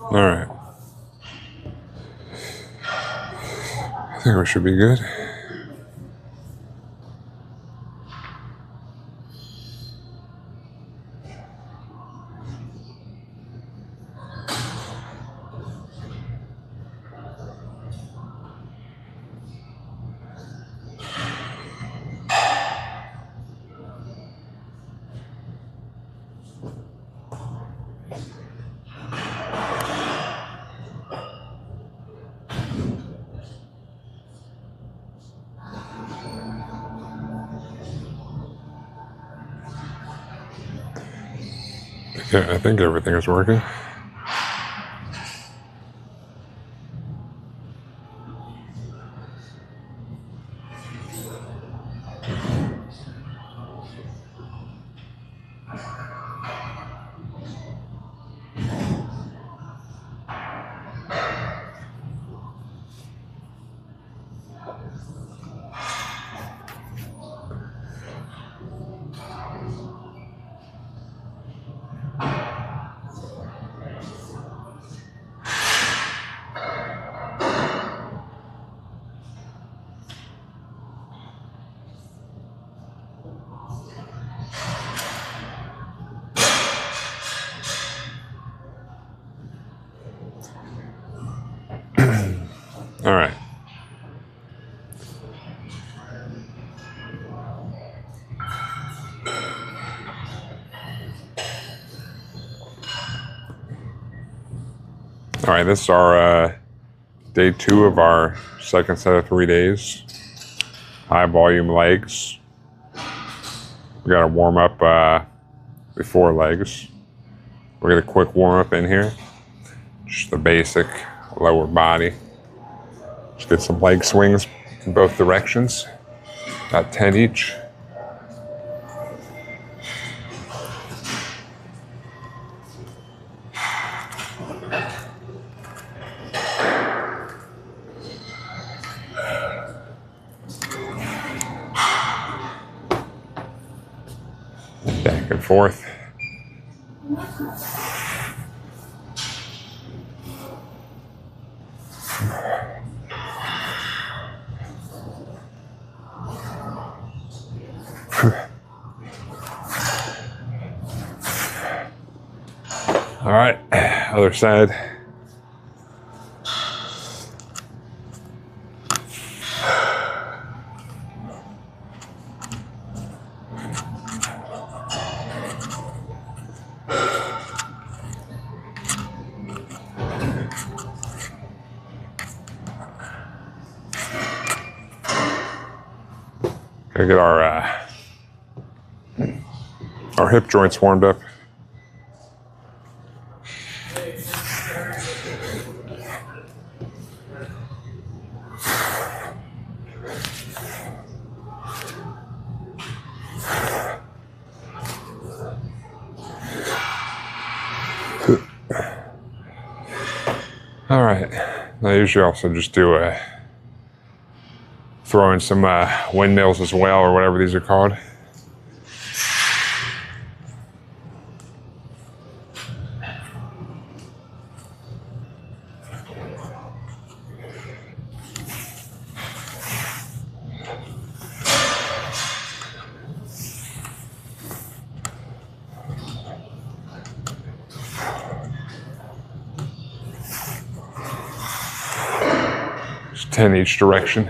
All right. I think we should be good. Okay, I think everything is working. All right. All right, this is our day 2 of our second set of 3 days. High volume legs. We got to warm up before legs. We'll get a quick warm up in here. Just the basic lower body. Just get some leg swings in both directions. About 10 each. Back and forth. All right, other side. Gotta get our hip joints warmed up. All right. I usually also just do throw in some windmills as well, or whatever these are called. Just 10 each direction.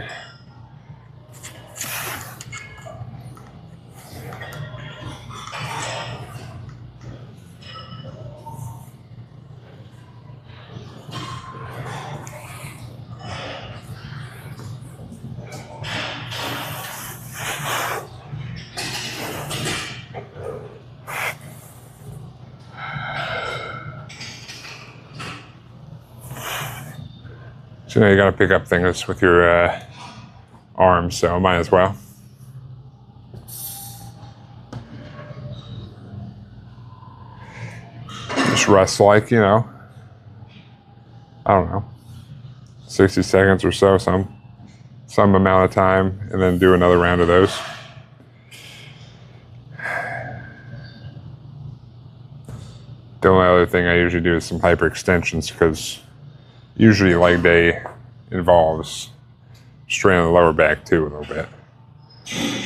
So now you gotta pick up things with your arms, so might as well. Just rest like, I don't know, 60 seconds or so, some amount of time, and then do another round of those. The only other thing I usually do is some hyperextensions, because usually leg day involves straining the lower back too a little bit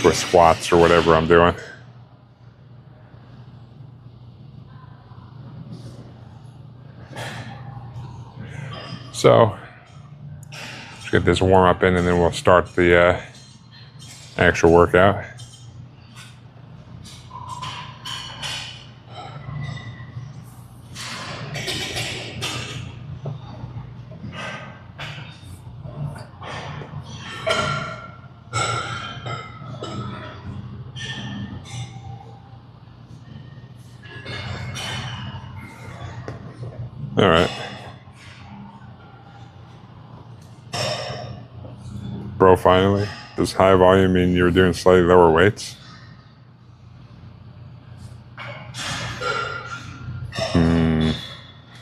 with squats or whatever I'm doing. So let's get this warm up in, and then we'll start the actual workout. All right. Bro, finally. Does high volume mean you're doing slightly lower weights?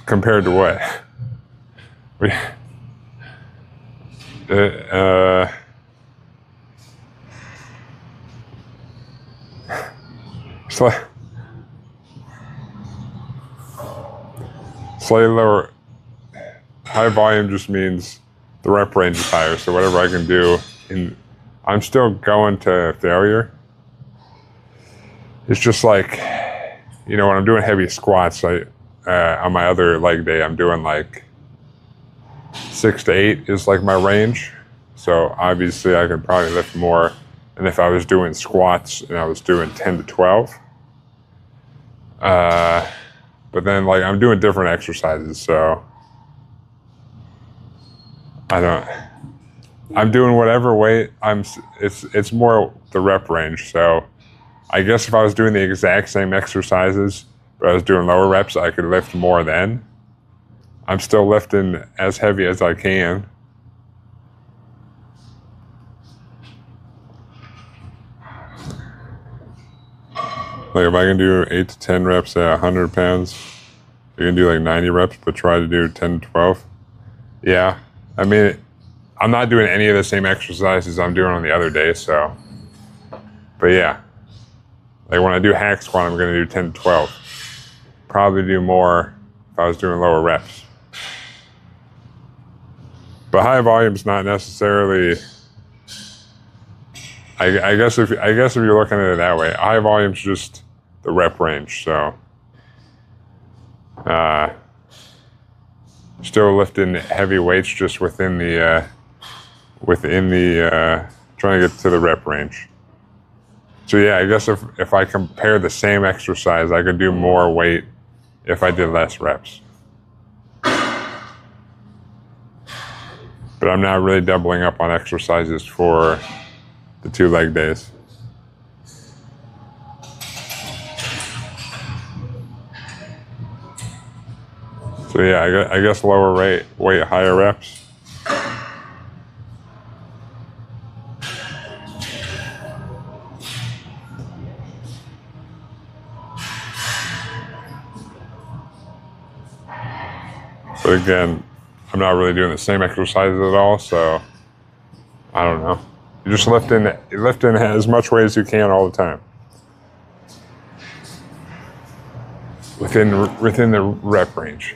Compared to what? Slightly lower. High volume just means the rep range is higher, so whatever I can do, I'm still going to failure. It's just like, when I'm doing heavy squats, on my other leg day, I'm doing like 6 to 8 is like my range. So obviously I could probably lift more. And if I was doing squats and I was doing 10 to 12, but then like I'm doing different exercises, so I'm doing whatever weight it's more the rep range. So I guess if I was doing the exact same exercises, but I was doing lower reps, I could lift more then. I'm still lifting as heavy as I can. Like if I can do 8 to 10 reps at 100 pounds, you can do like 90 reps, but try to do 10 to 12. Yeah, I mean, I'm not doing any of the same exercises I'm doing on the other day, so. But yeah, like when I do hack squat, I'm gonna do 10 to 12. Probably do more if I was doing lower reps. But high volume's not necessarily. I guess if you're looking at it that way, high volume's just the rep range. So, still lifting heavy weights, just within the trying to get to the rep range. So yeah, I guess if I compare the same exercise, I could do more weight if I did less reps. But I'm not really doubling up on exercises for the 2 leg days. So yeah, I guess lower weight, higher reps. But again, I'm not really doing the same exercises at all, so I don't know. You're just lifting as much weight as you can all the time. Within the rep range.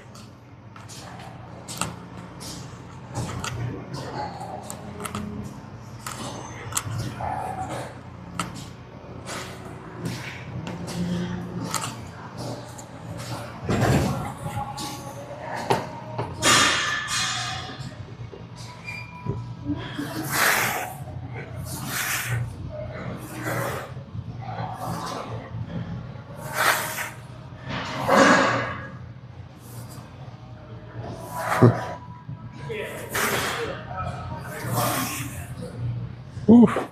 Oof.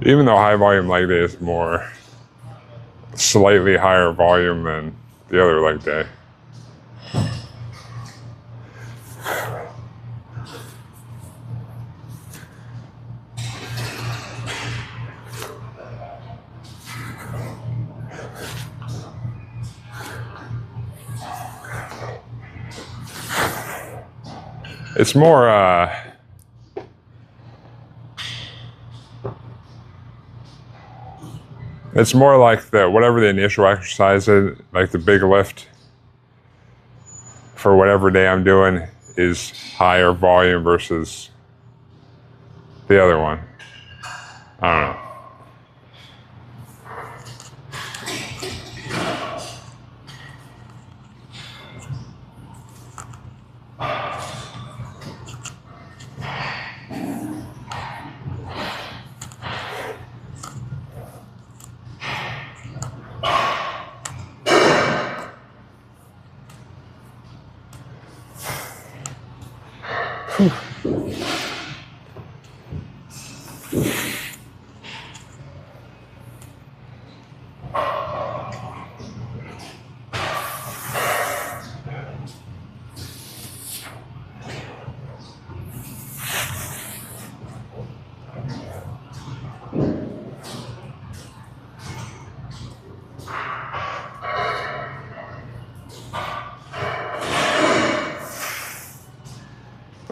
Even though high volume leg day is more slightly higher volume than the other leg day. It's more, it's more like whatever the initial exercise is, like the big lift for whatever day I'm doing is higher volume versus the other one. I don't know.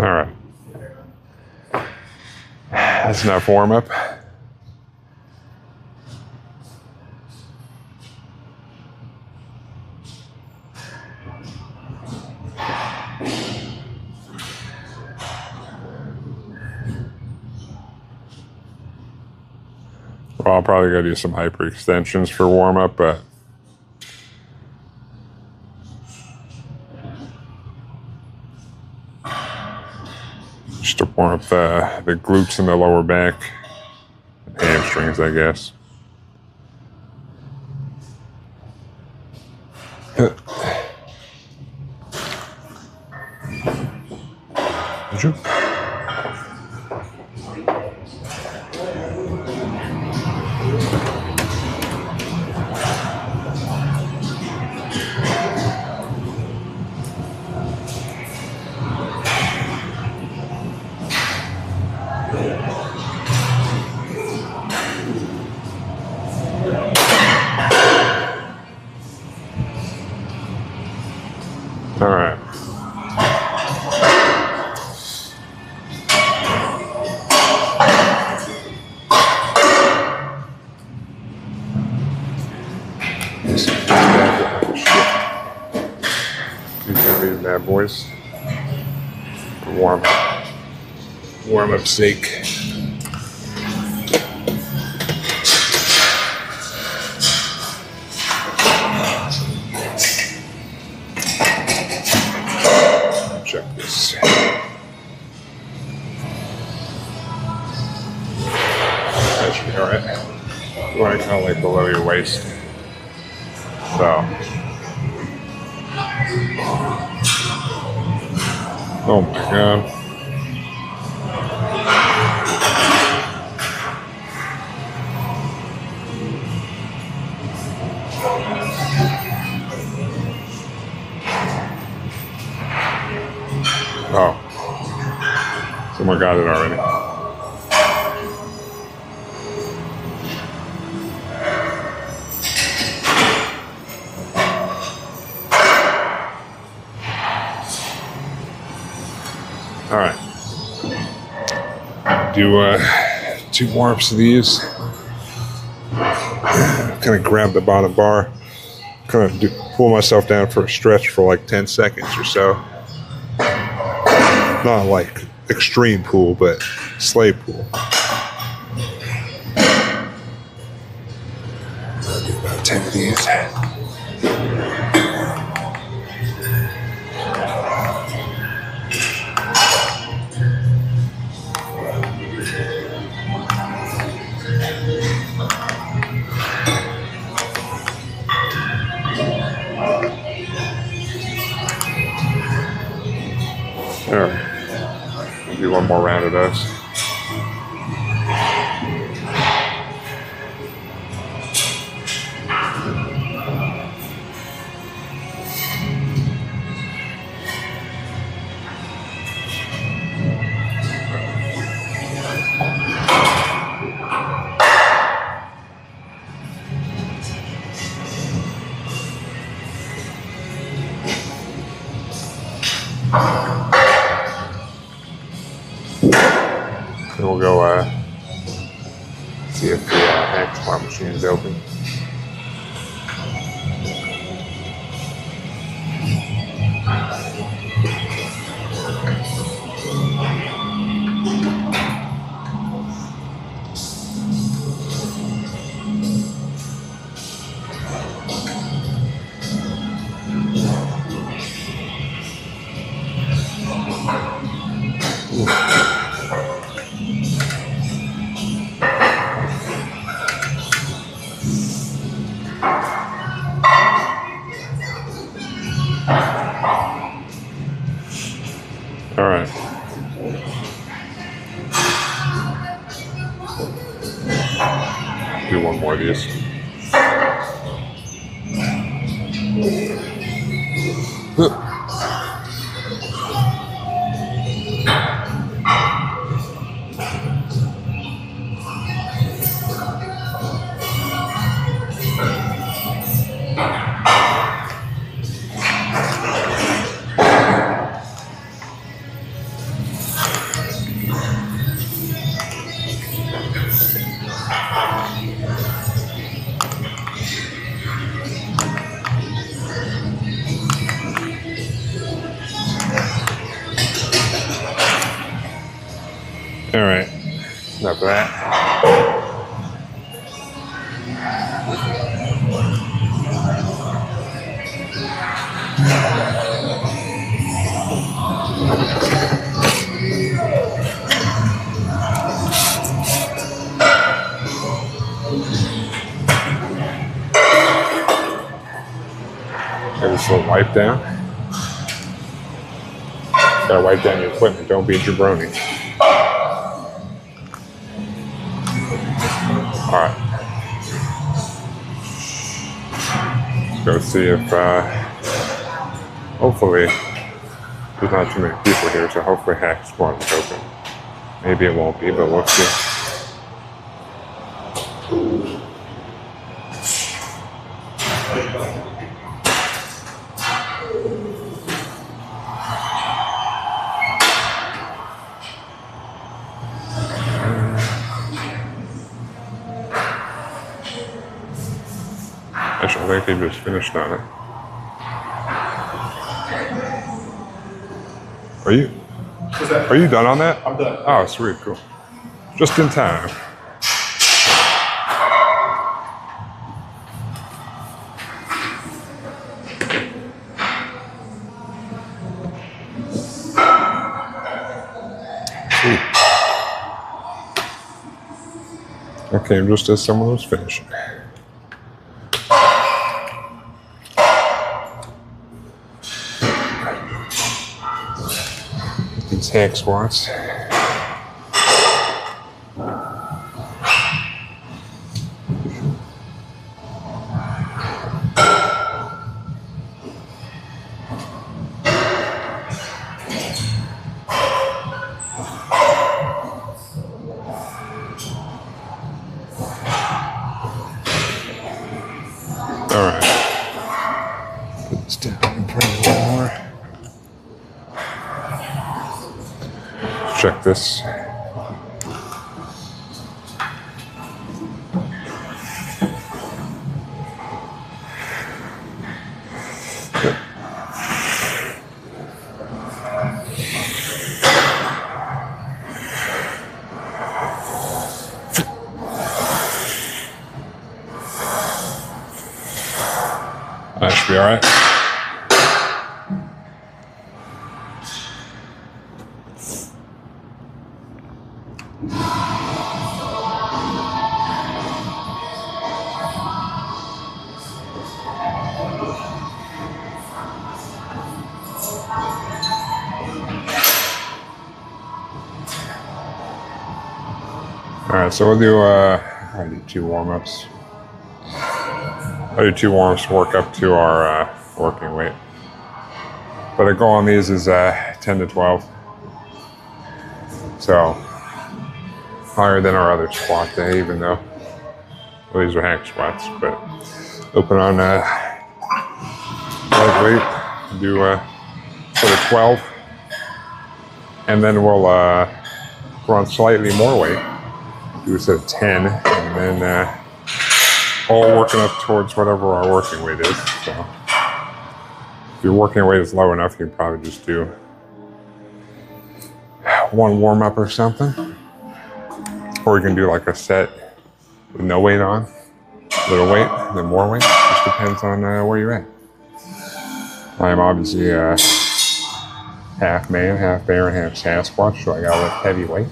All right. That's enough warm up. Well, I'll probably go do some hyperextensions for warm up, but just to warm up the glutes and the lower back, hamstrings, I guess. Did you? All right. These bad boys. Warm up sake. Check this. That should be all right. You want to kind of like below your waist. So. Oh my God. Oh. Someone got it already. All right. Do 2 warm-ups of these. Kind of grab the bottom bar. Kind of pull myself down for a stretch for like 10 seconds or so. Not like extreme pull, but sleigh pull. I'll do about 10 of these. All right. Do one more round of those. Then we'll go see if the hack squat machine is open. All right. Do one more of these. All right, enough of that. Get this little wipe down. Gotta wipe down your equipment. Don't be a jabroni. All right. Let's go see if, hopefully, there's not too many people here, so hopefully hack squat is open. Maybe it won't be, but we'll see. Actually, I think they just finished on it. Are you done on that? I'm done. Oh, sweet, cool. Just in time. Sweet. Okay, just as someone was finishing. These hack squats. All right. Put this down and put it a little more. Check this. That should be all right. All right, so we'll do, I do 2 warm-ups. I do 2 warm-ups to work up to our working weight. But the goal on these is 10 to 12. So, higher than our other squat day, even though, well, these are hack squats. But open on light weight, do sort of 12. And then we'll go on slightly more weight. Do a set of 10, and then all working up towards whatever our working weight is. So if your working weight is low enough, you can probably just do one warm up or something. Or you can do like a set with no weight on, little weight, then more weight. Just depends on where you're at. I am obviously half man, half bear, and half Sasquatch, so I gotta lift heavy weight.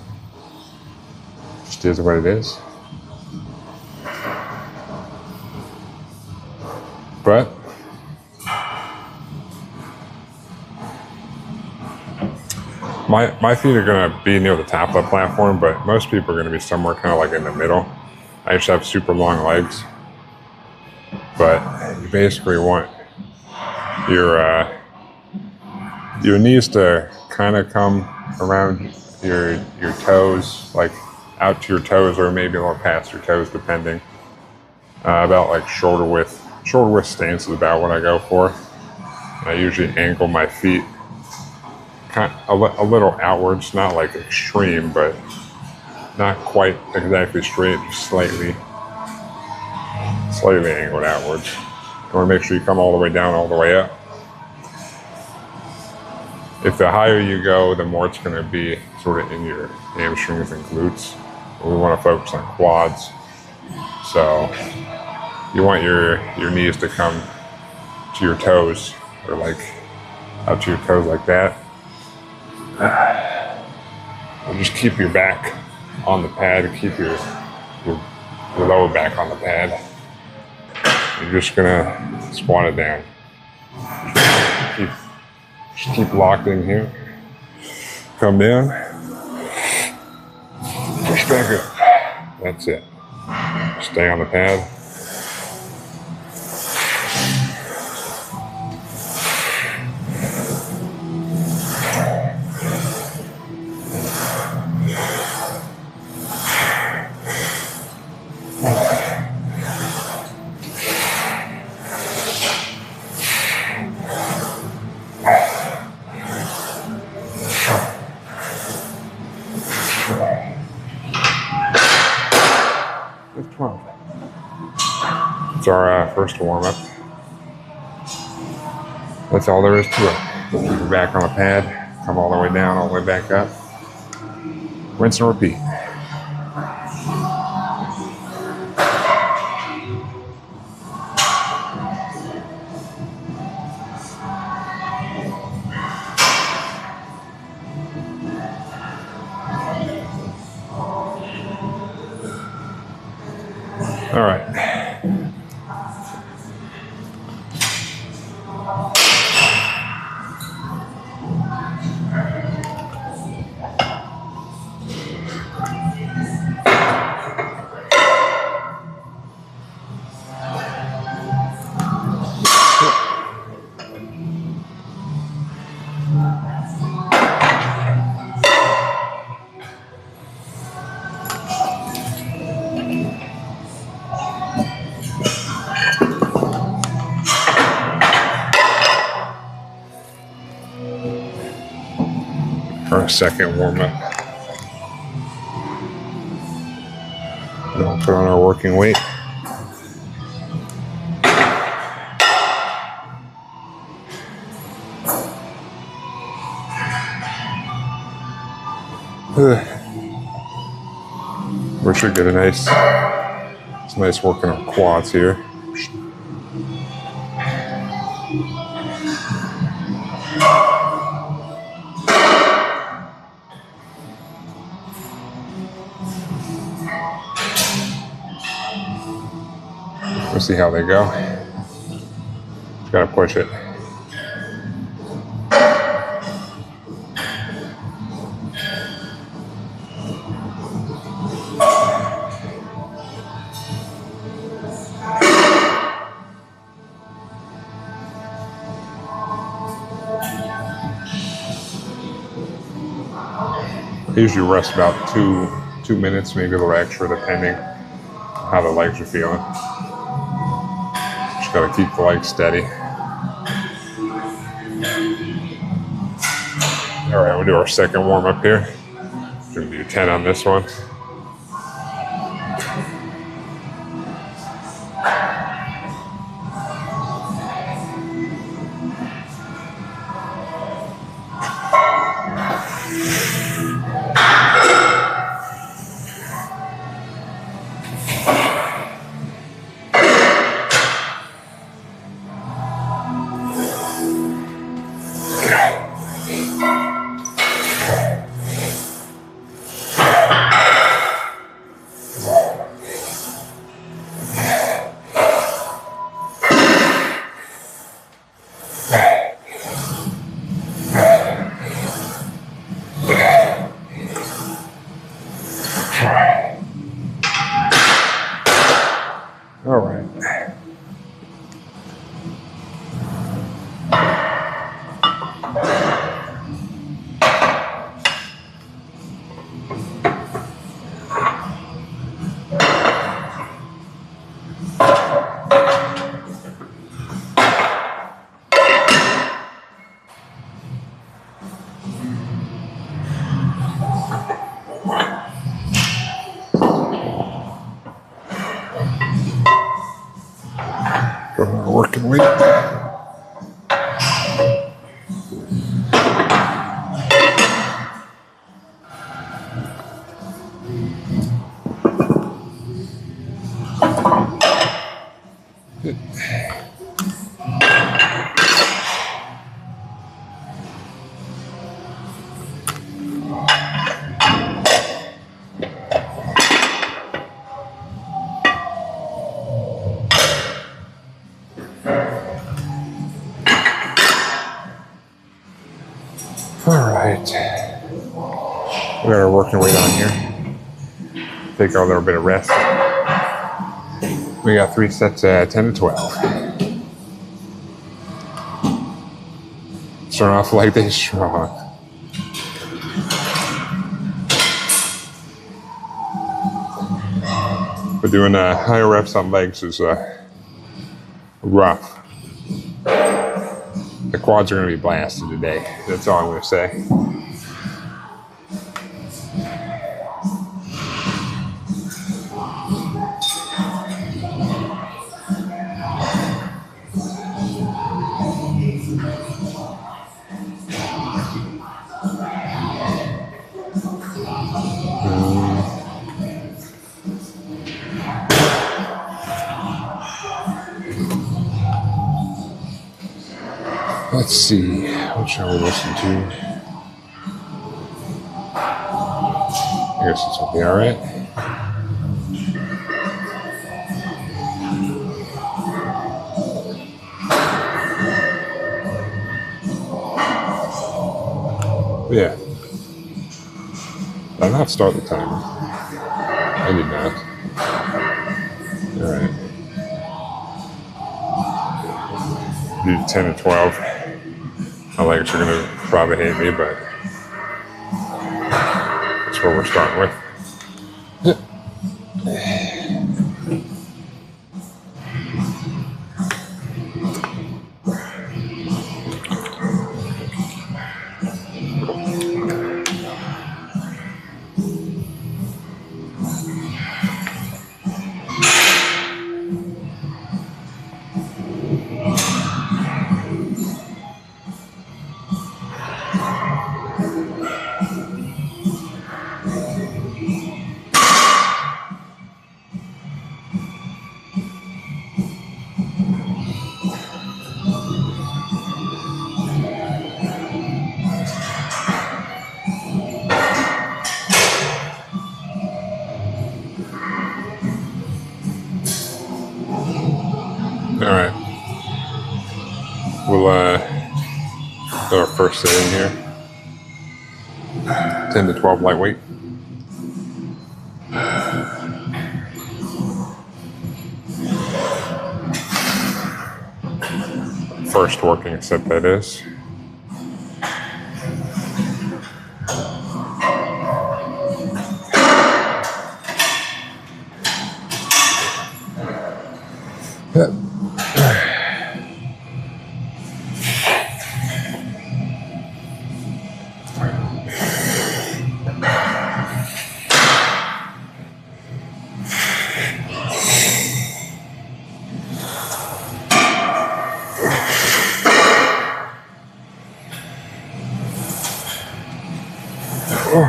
Just is what it is. But my feet are gonna be near the top of the platform, but most people are gonna be somewhere kind of like in the middle. I just have super long legs, but you basically want your knees to kind of come around your toes, like out to your toes, or maybe a little past your toes, depending. About like shoulder width. Shoulder width stance is about what I go for. And I usually angle my feet kind of a little outwards, not like extreme, but not quite exactly straight, just slightly angled outwards. You want to make sure you come all the way down, all the way up. If the higher you go, the more it's going to be sort of in your hamstrings and glutes. We want to focus on quads. So you want your knees to come to your toes, or like out to your toes like that. And just keep your back on the pad, keep your lower back on the pad. You're just gonna squat it down. Just keep locked in here. Come down. Push back up. That's it. Stay on the pad. It's our first warm-up. That's all there is to it. Keep your back on the pad, come all the way down, all the way back up. Rinse and repeat. All right. For a second warm up. Then we'll put on our working weight. We should get it's nice working our quads here. We'll see how they go. Just gotta push it. I usually rest about two minutes, maybe a little extra, depending on how the legs are feeling. Just gotta keep the legs steady. All right, we'll do our second warm up here. Gonna do 10 on this one. All right. Go to our working weight. All right, we got our working weight on here. Take a little bit of rest. We got 3 sets at 10 to 12. Start off leg day strong. But doing higher reps on legs is rough. The quads are going to be blasted today. That's all I'm going to say. Let's see, what shall we listen to? I guess this will be all right. Yeah. Did I not start the timer? I did not. All right. Do 10 to 12. My legs are going to probably hate me, but that's what we're starting with. All right. We'll do our first set in here. 10 to 12 lightweight. First working set that is. All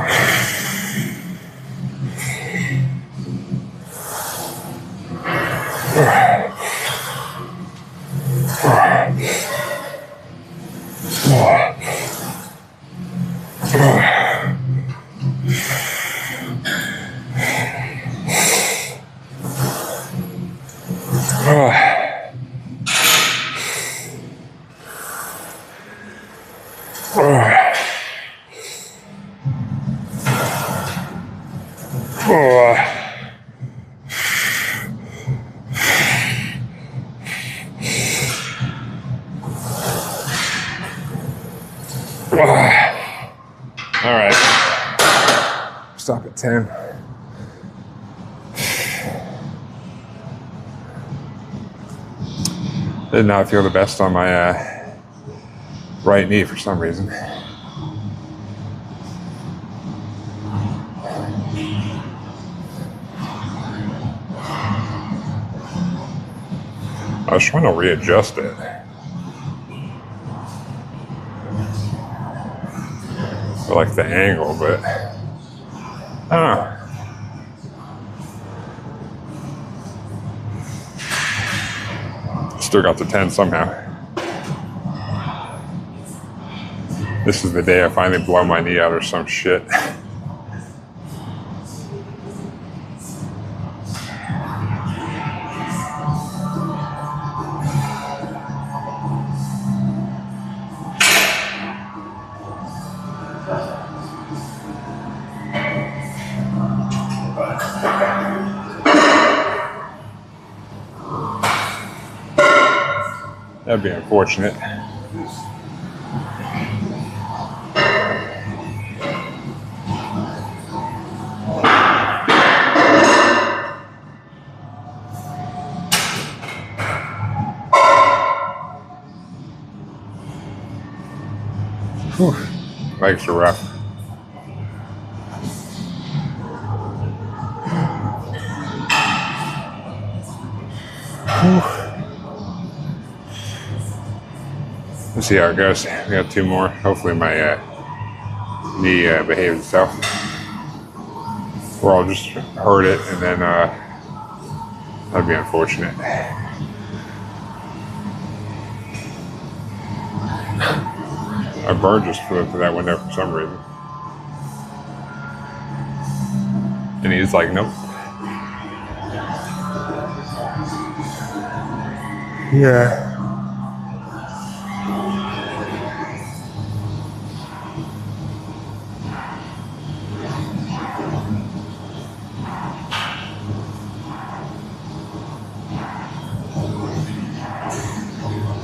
right, stop at 10. Did not feel the best on my right knee for some reason. I was trying to readjust it. I like the angle, but I don't know. Still got the 10 somehow. This is the day I finally blow my knee out or some shit. That'd be unfortunate. Whew. Legs are rough. Whew. Let's see how it goes. We got 2 more. Hopefully my knee behaves itself. Or I'll just hurt it and then that'd be unfortunate. A bird just flew into that window for some reason. And he's like, nope. Yeah.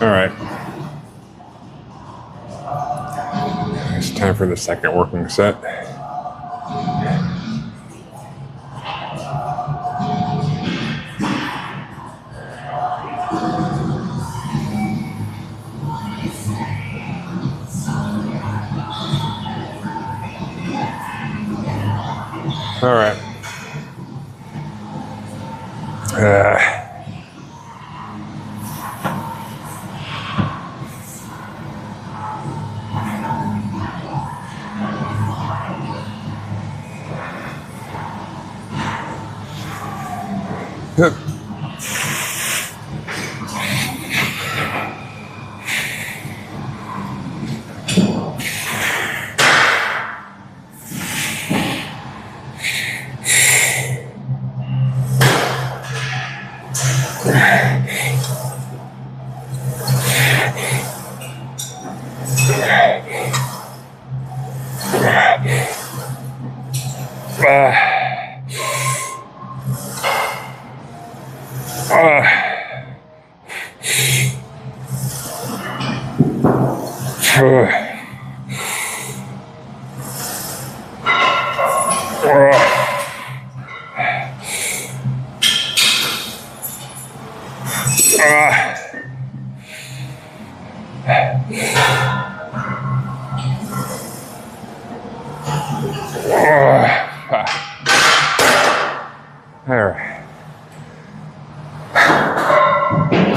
All right. It's time for the second working set. All right. All right.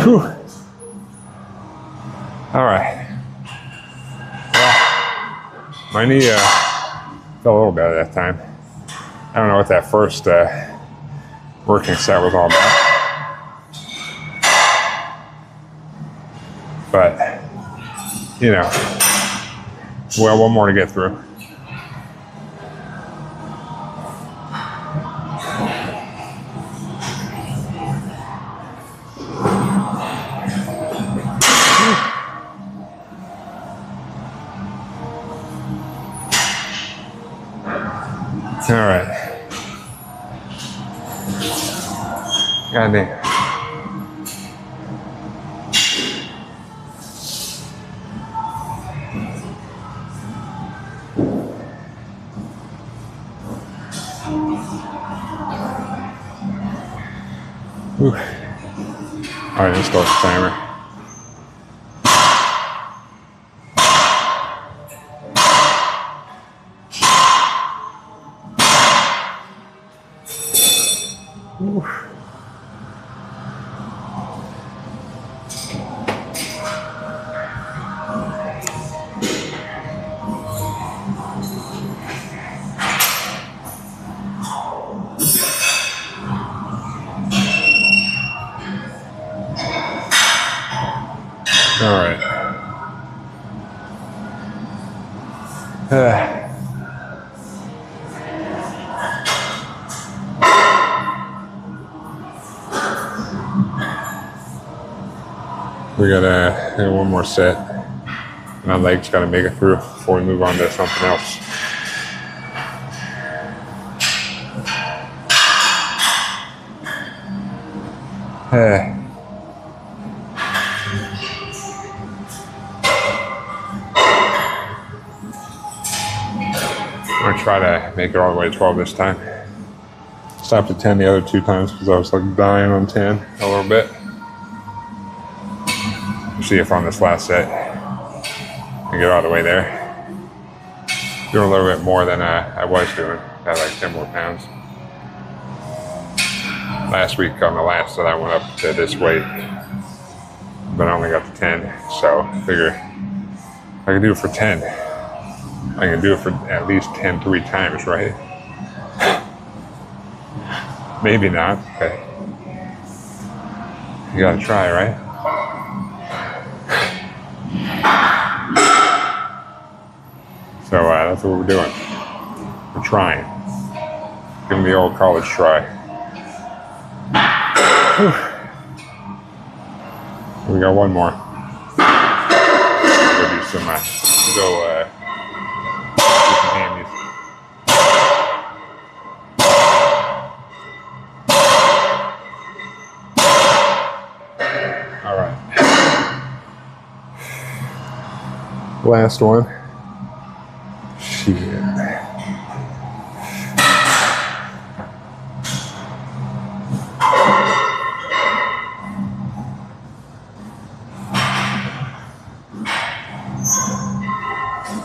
Whew. All right. Well, my knee Felt a little better that time. I don't know what that first working set was all about. But, you know, well, one more to get through. All right. God damn. All right, let's start the timer. All right. We got one more set. My legs got to make it through before we move on to something else. I'm gonna try to make it all the way to 12 this time. Stopped at 10 the other two times because I was like dying on 10 a little bit. See if on this last set I can get all the way there. Doing a little bit more than I was doing. Had like 10 more pounds. Last week on the last set I went up to this weight, but I only got to 10. So I figure I can do it for 10. I can do it for at least 10 3 times, right? Maybe not, but you gotta try, right? So that's what we're doing. We're trying. Give me the old college try. We got one more. We'll do some, do some hammies. All right. Last one. Shit.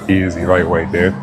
Easy, lightweight, dude.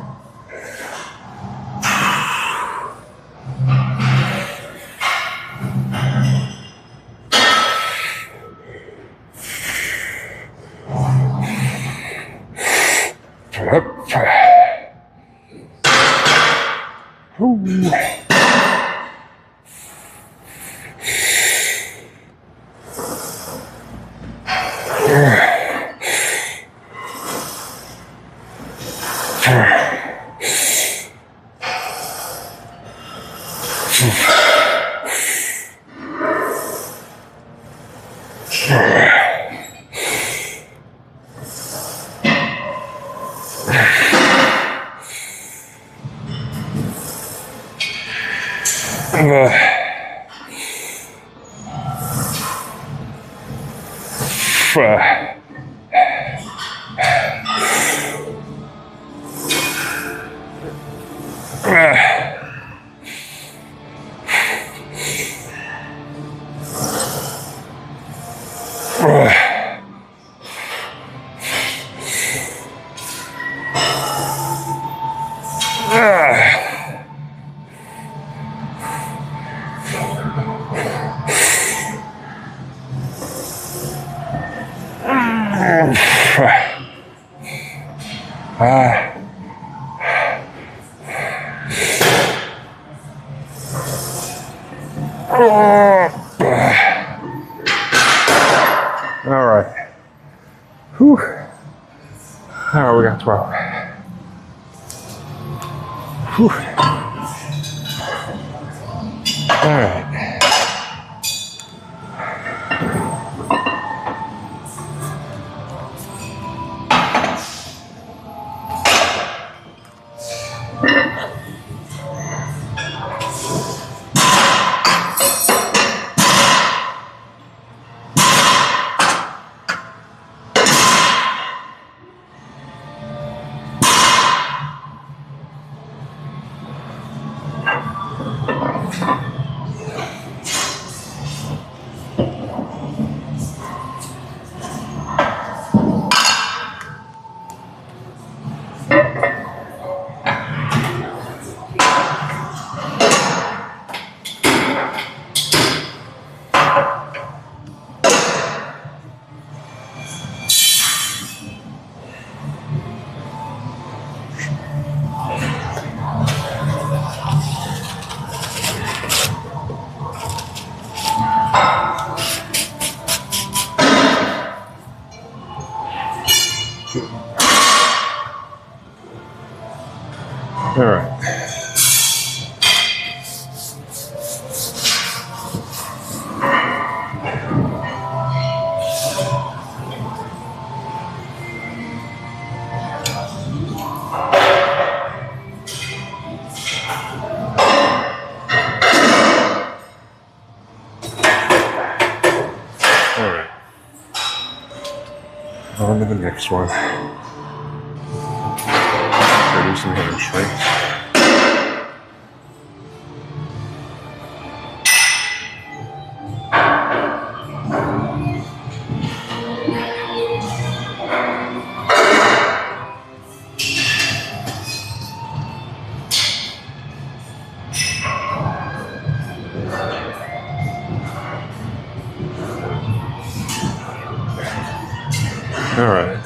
Oh, we got 12. Whew. All right. All right. All right. On to the next one. Do some hamstrings. All right.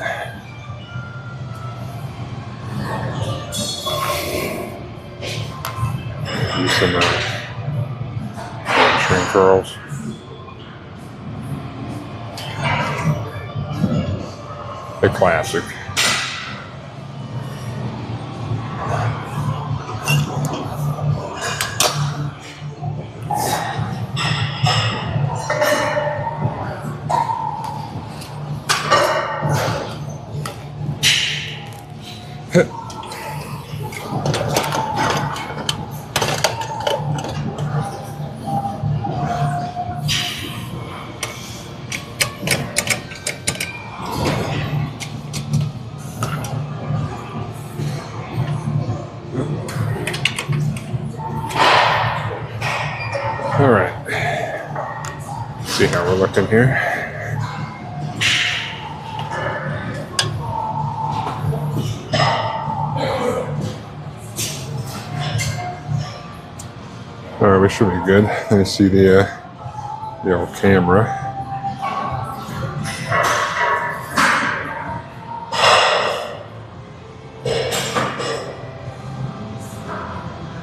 Do some hamstring curls. The classic. All right. See how we're looking here. All right, we should be good. Let me see the old camera.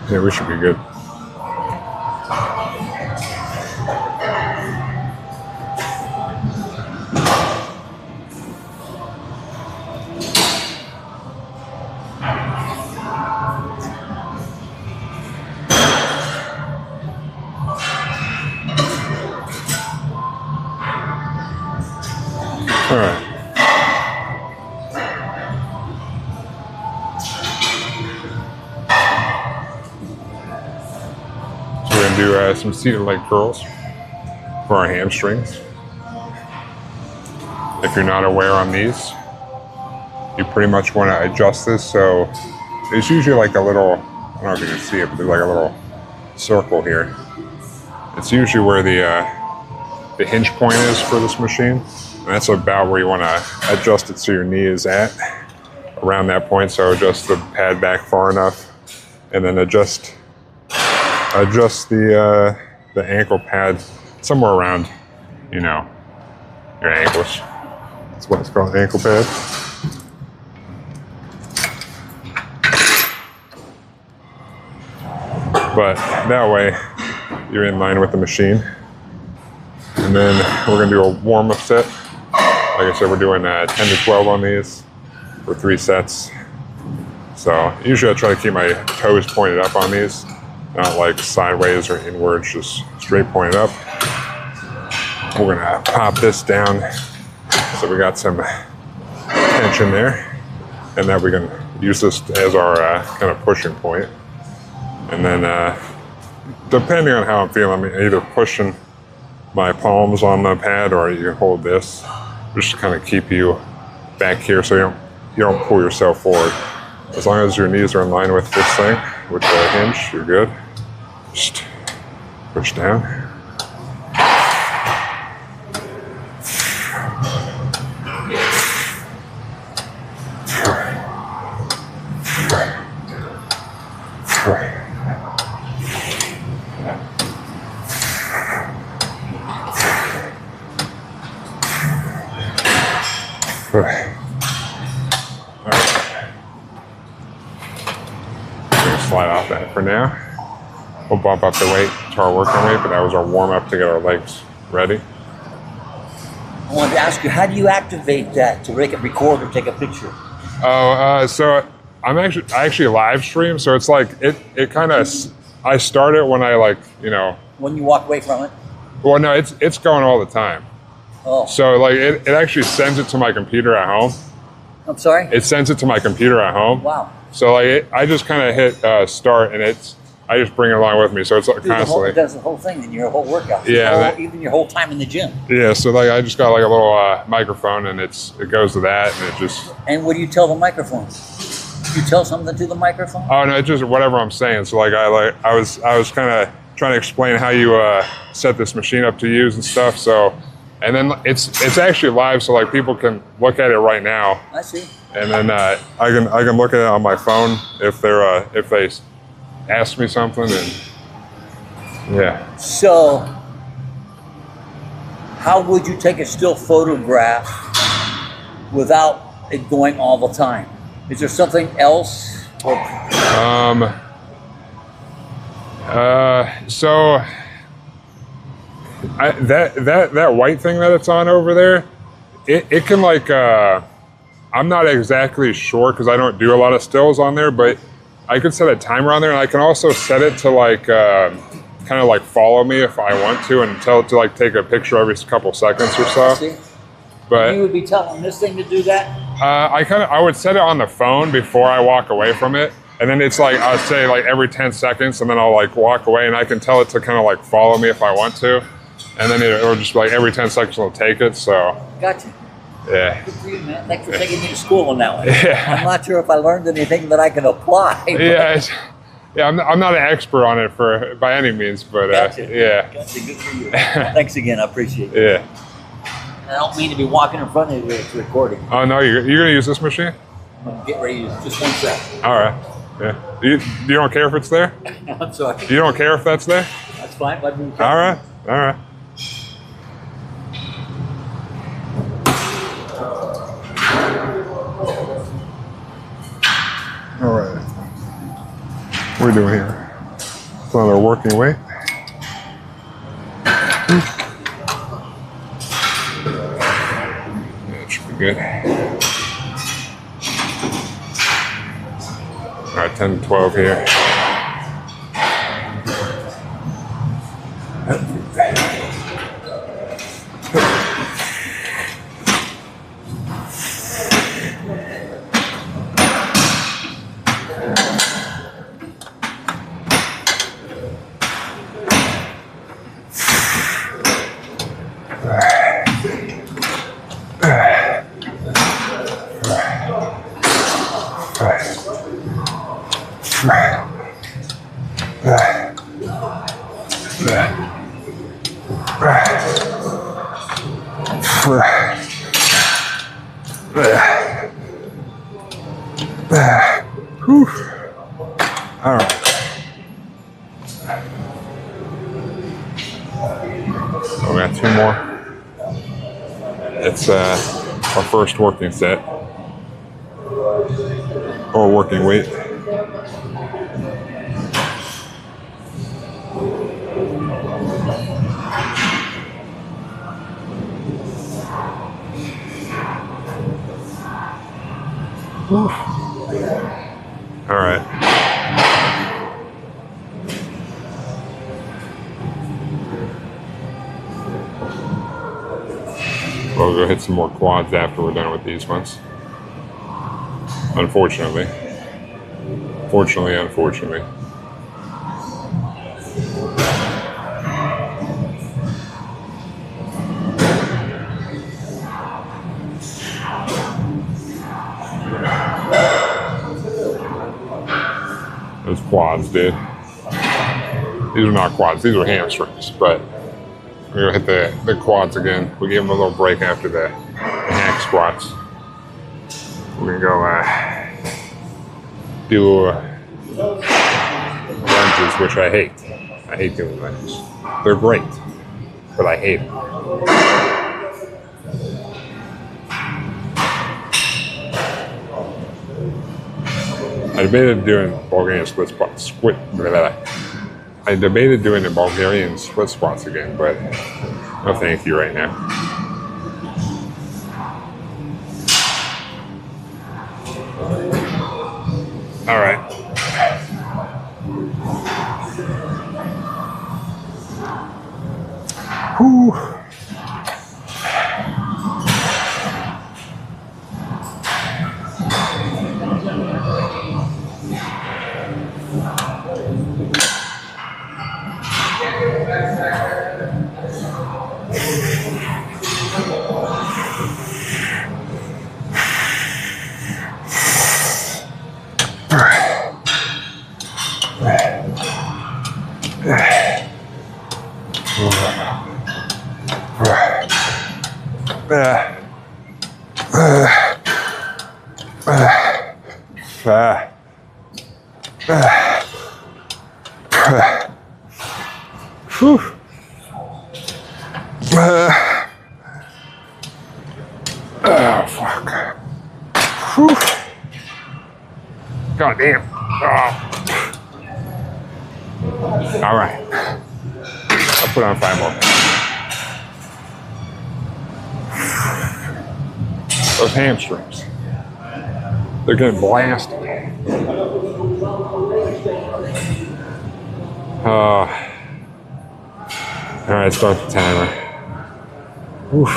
Yeah, we should be good. All right. So we're going to do some seated leg curls for our hamstrings. If you're not aware on these, you pretty much want to adjust this. So there's usually like a little, I don't know if you can see it, but there's like a little circle here. It's usually where the hinge point is for this machine. And that's about where you want to adjust it so your knee is at, around that point. So adjust the pad back far enough, and then adjust the ankle pad somewhere around, you know, your ankles. That's what it's called, ankle pad. But that way, you're in line with the machine. And then we're gonna do a warm-up set. Like I said, we're doing 10 to 12 on these. for 3 sets. So usually I try to keep my toes pointed up on these, not like sideways or inwards, just straight pointed up. We're gonna pop this down so we got some tension there, and then we can use this as our kind of pushing point. And then depending on how I'm feeling, I'm either pushing my palms on the pad, or you can hold this just to kind of keep you back here so you don't pull yourself forward. As long as your knees are in line with this thing, with the hinge, you're good. Just push down. All right. I'm gonna slide off that for now. We'll bump up the weight to our working weight, but that was our warm up to get our legs ready. I wanted to ask you, how do you activate that to make it record or take a picture? Oh, so I actually live stream, so it's like it kind of. I start it when I When you walk away from it? Well, no, it's going all the time. Oh. So like it actually sends it to my computer at home. I'm sorry? It sends it to my computer at home. Wow. So like I just kind of hit start, and I just bring it along with me. So it's like constantly. It does the whole thing in your whole workout. Yeah. Even your whole time in the gym. Yeah. So like I just got like a little microphone, and it goes to that, and it just. And what do you tell the microphone? You tell something to the microphone? Oh no, it's just whatever I'm saying. So like I was kind of trying to explain how you set this machine up to use and stuff. So, and then it's actually live, so like people can look at it right now. I see. And then I can look at it on my phone if they ask me something, and yeah. So, how would you take a still photograph without it going all the time? Is there something else? So that white thing that it's on over there, it can like I'm not exactly sure because I don't do a lot of stills on there, but I could set a timer on there, and I can also set it to like kind of like follow me if I want to, and tell it to like take a picture every couple seconds or so. See? But You would be telling this thing to do that? I would set it on the phone before I walk away from it, and then it's like I'll say like every 10 seconds, and then I'll like walk away, and I can tell it to kind of like follow me if I want to, and then it'll just like every 10 seconds it'll take it. So Gotcha. yeah. Good for you, man. Thanks for taking me to school on that one. Yeah. I'm not sure if I learned anything that I can apply. but- Yeah, I'm not an expert on it by any means, but Gotcha. yeah, Gotcha. Good for you. Thanks again. I appreciate it. yeah. I don't mean to be walking in front of you. It's recording. Oh no, you're gonna use this machine? I'm gonna get ready to use just one sec. All right. Yeah. You don't care if it's there? I'm sorry. You don't care if that's there? That's fine. Let me All right. All right. All right. What are we doing here? It's another working weight. That should be good. All right, 10 to 12 here. Whew. All right. So we got 2 more. It's our first working set, or working weight. All right. We'll go hit some more quads after we're done with these ones. Unfortunately. Unfortunately. Those quads, dude. These are not quads, these are hamstrings, but we're gonna hit the quads again. We gave them a little break after the hack squats. We're gonna go do lunges, which I hate. I hate doing lunges. They're great, but I hate them. I debated doing Bulgarian split squats. I debated doing the Bulgarian split squats again, but no thank you right now. All right. Whew. Oh, fuck. Whew. God damn. Oh. All right. I'll put on 5 more. Those hamstrings. They're getting blasted. All right, start the timer. Oof.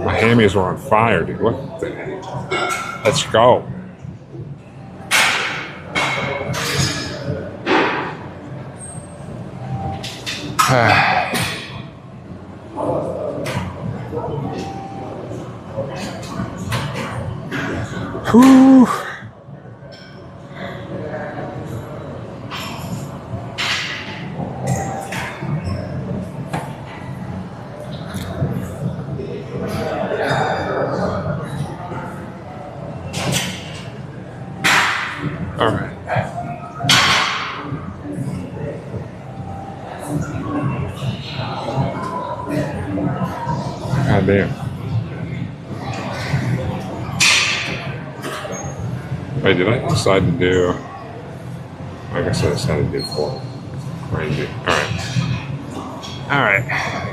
My hammies are on fire, dude. What the heck? Let's go. Whew. All right. God damn. Wait, did I decide to do? I guess I decided to do 4. All right.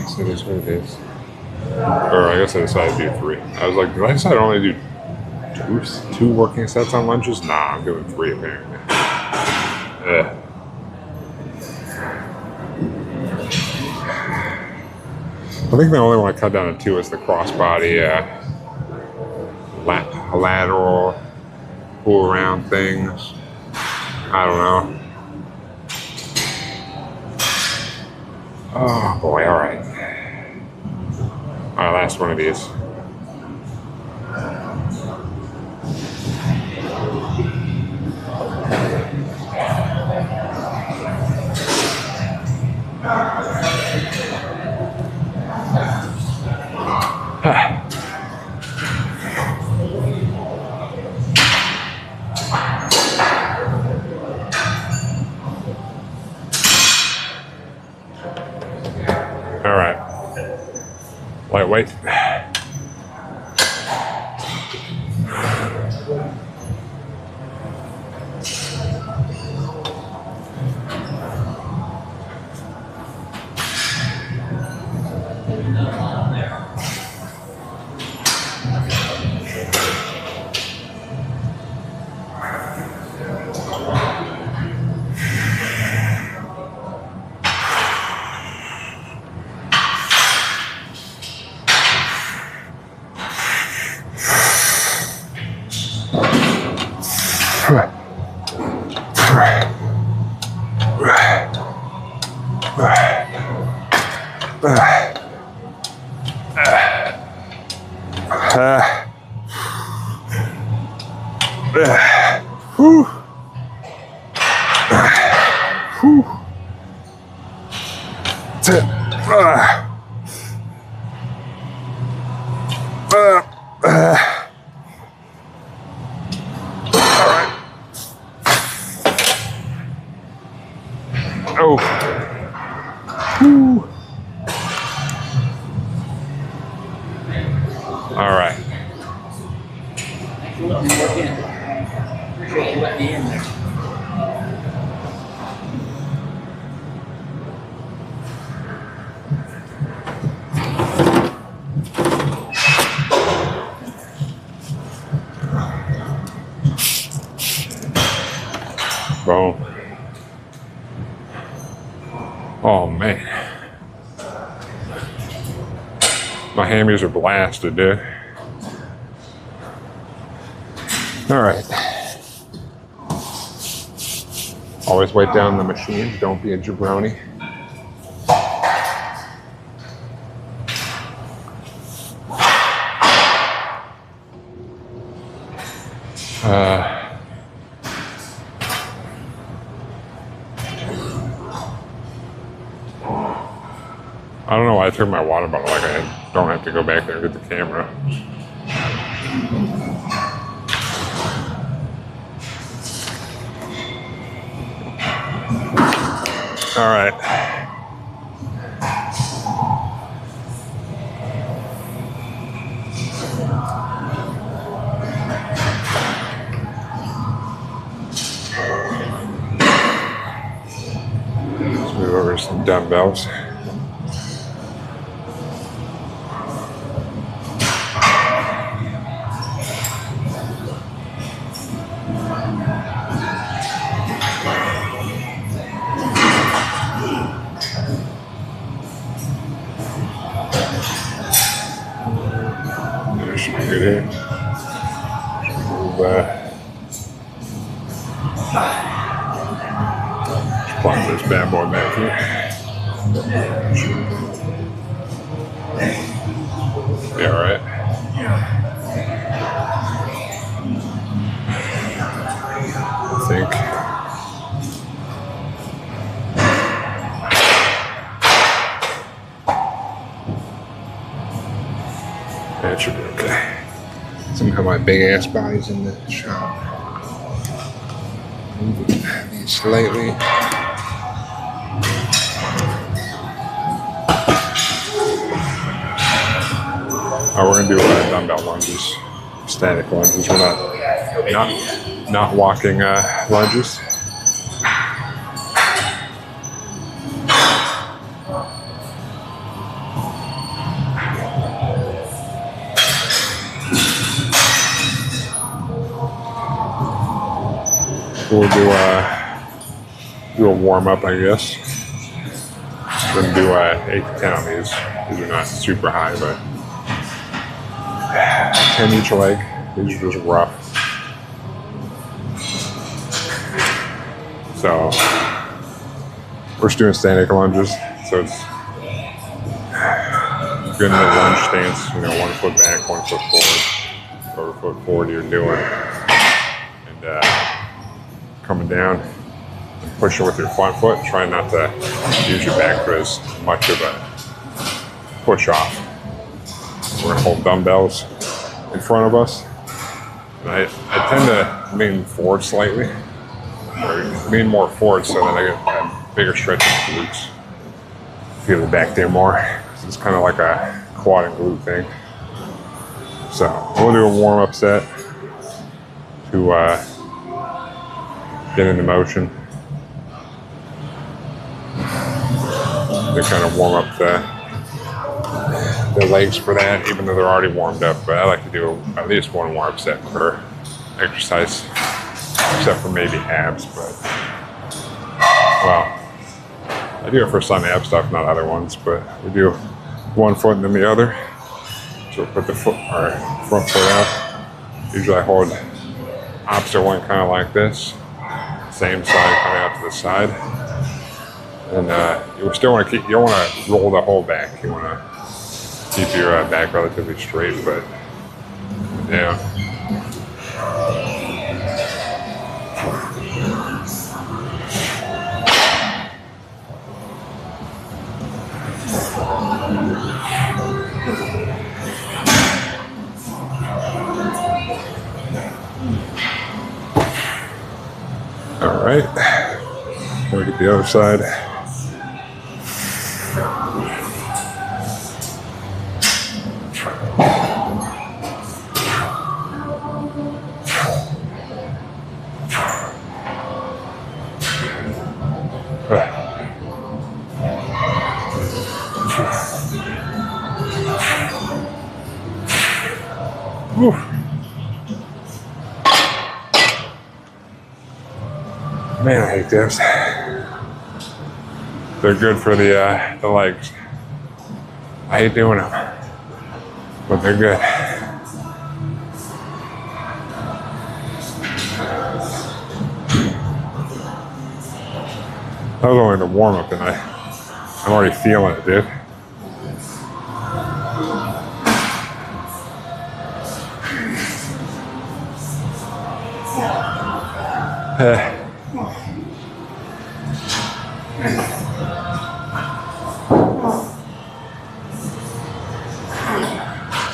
So this is what it is. Or I guess I decided to do 3. I was like, did I decide to only do two working sets on lunges? Nah, I'm doing 3 apparently. I think the only one I cut down to 2 is the crossbody lateral pull around things. I don't know. Oh boy, all right. All right, last one of these. All right. Lightweight. Whew. Whew. That's it. All right. Oh. Whew. All right. Thanks for letting me work in. Appreciate you letting me in there. Boom. Oh man. My hammies are blasted, dude. All right. Always wait down the machine. Don't be a jabroni. I don't know why I took my water bottle. Like I don't have to go back there and get the camera. All right. Let's move over to some dumbbells. Should be good here. Move, just plug this bad boy back here. Be all right. I think. That should be okay. Somehow my big ass body's in the shop. Move these slightly. Oh, we're gonna do dumbbell lunges, static lunges. We're not walking lunges. We'll do a warm up, I guess. We're gonna do 8 to 10 on these. These are not super high, but 10 each leg. These are just rough. So we're just doing static lunges. So it's good in the lunge stance. 1 foot back, 1 foot forward. Whatever foot forward you're doing, and coming down and pushing with your front foot. Try not to use your back for as much of a push off. We're gonna hold dumbbells in front of us. And I tend to lean forward slightly, or lean more forward so that I get a bigger stretch of glutes. Feel the back there more. It's kind of like a quad and glute thing. So we'll do a warm up set to get into motion. To kind of warm up the legs for that, even though they're already warmed up. But I like to do at least 1 warm up set per exercise, except for maybe abs. But well, I do it for some ab stuff, not other ones. But we do 1 foot and then the other. So we'll put the front foot out. Usually I hold opposite one kind of like this. Same side coming out to the side. And you still want to keep, you don't want to roll the whole back. You want to keep your back relatively straight, but down. All right. Look at the other side. Whew. Man, I hate those. They're good for the legs. I hate doing them, but they're good. That was only the warm up, and I'm already feeling it, dude.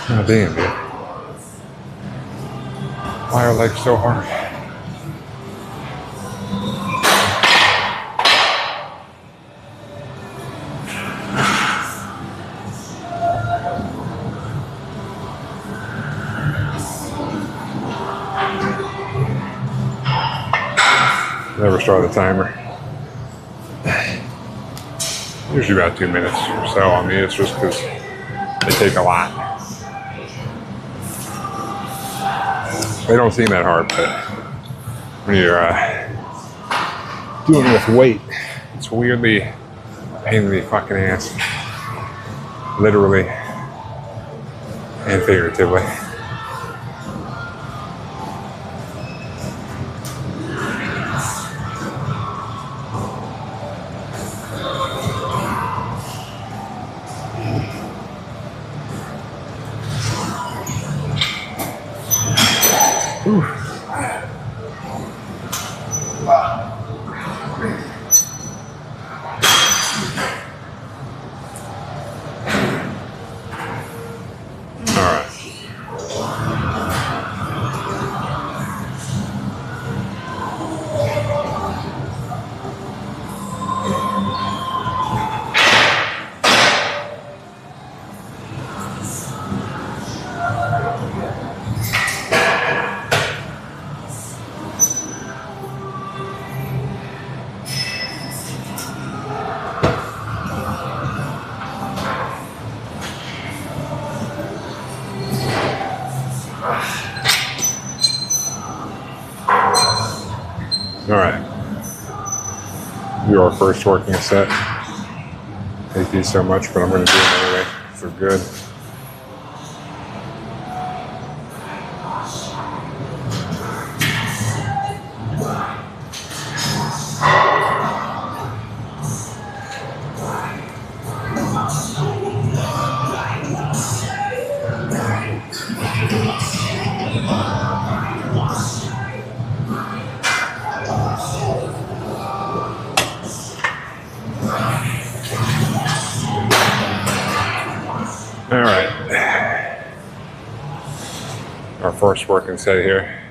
Oh, damn, dude. Why are legs so hard? Never start the timer. Usually about 2 minutes or so. I mean, it's just because they take a lot. They don't seem that hard, but when you're doing it with weight, it's weirdly a pain in the fucking ass. Literally and figuratively. Ooh. All right. Do our first working set. Hate these so much, but I'm going to do them anyway for good. All right. Our first working set here.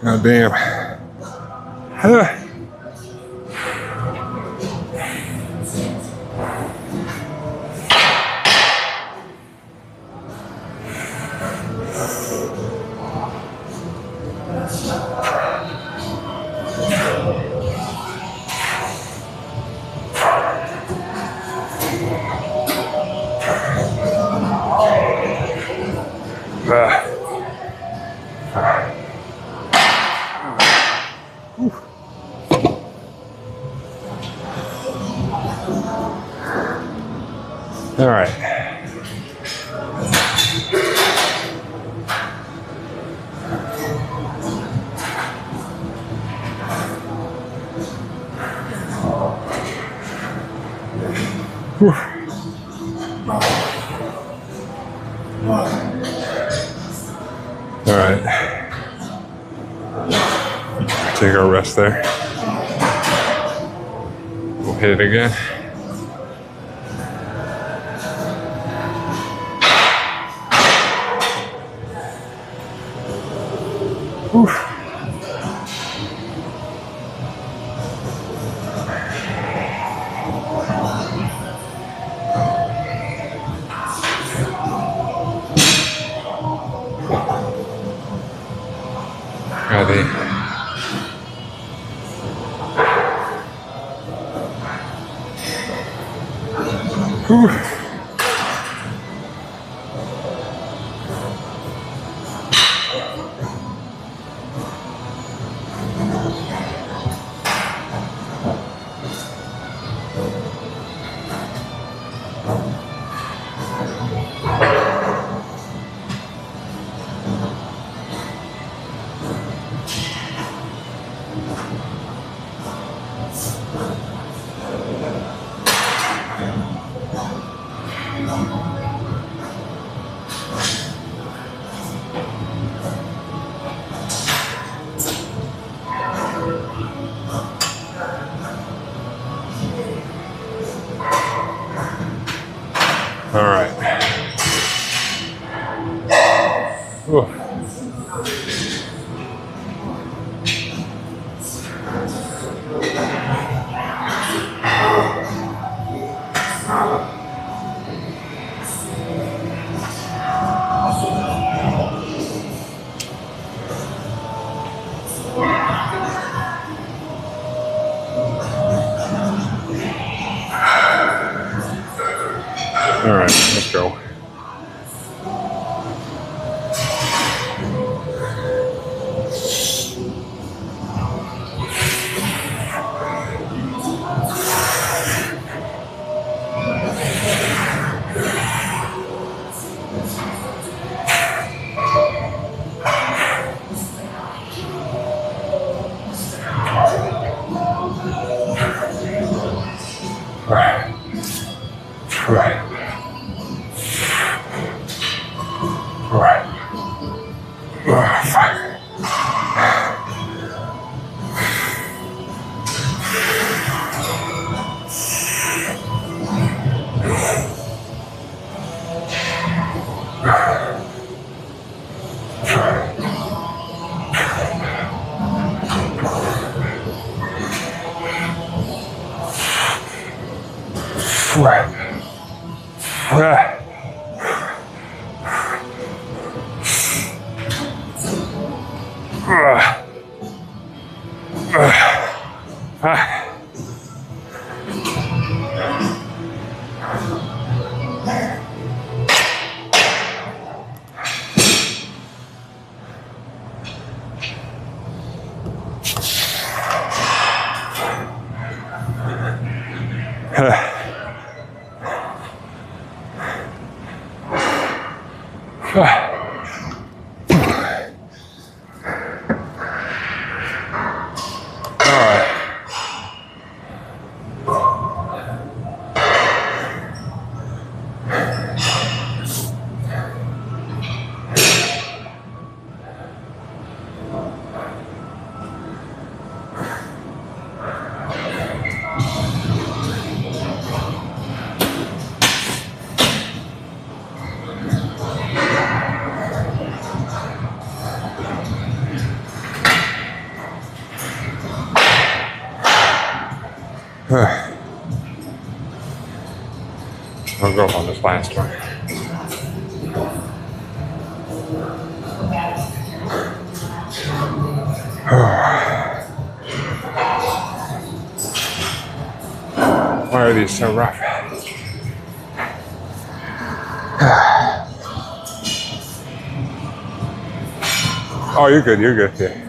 God damn. All right. All right. Take our rest there. We'll hit it again. Whew. Ready. Whew. All right. Whew. All right, let's go. I'll go on this last one. Why are these so rough? Oh, you're good, you're good. Yeah.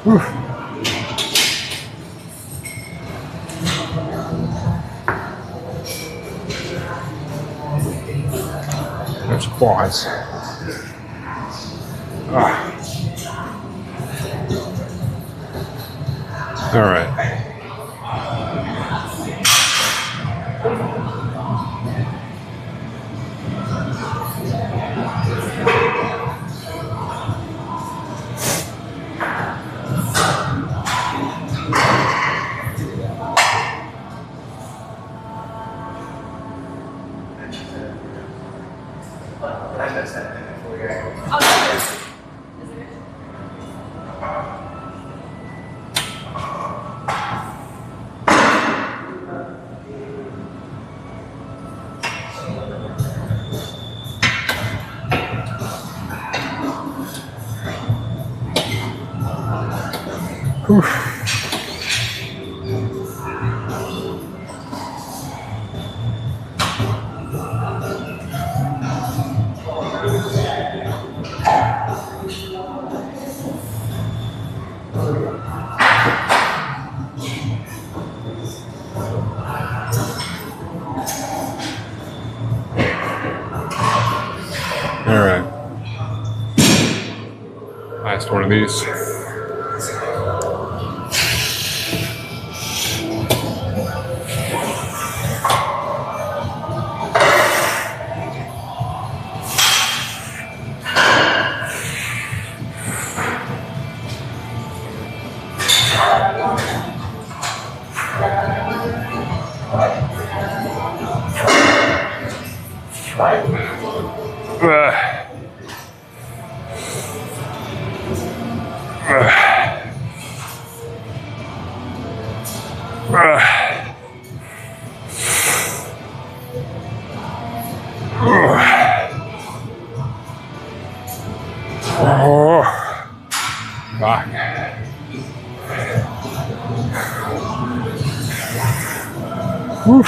Whew. There's quads. Ah. All right. Whew. All right. Last one of these. Oh, fuck. Whew.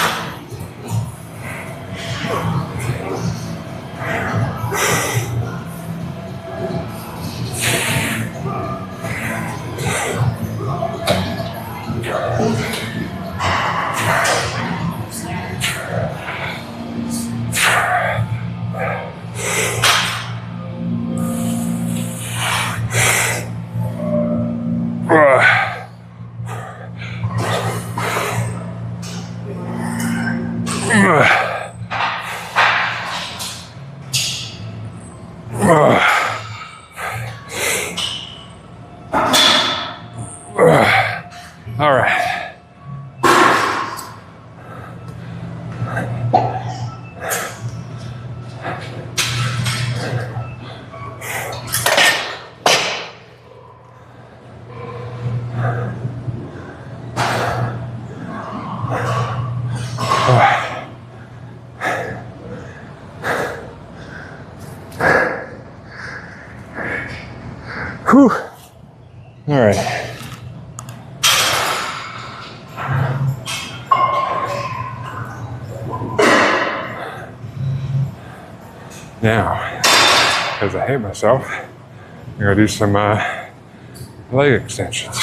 All right. Whew. All right. Now, because I hate myself, I'm gonna do some leg extensions.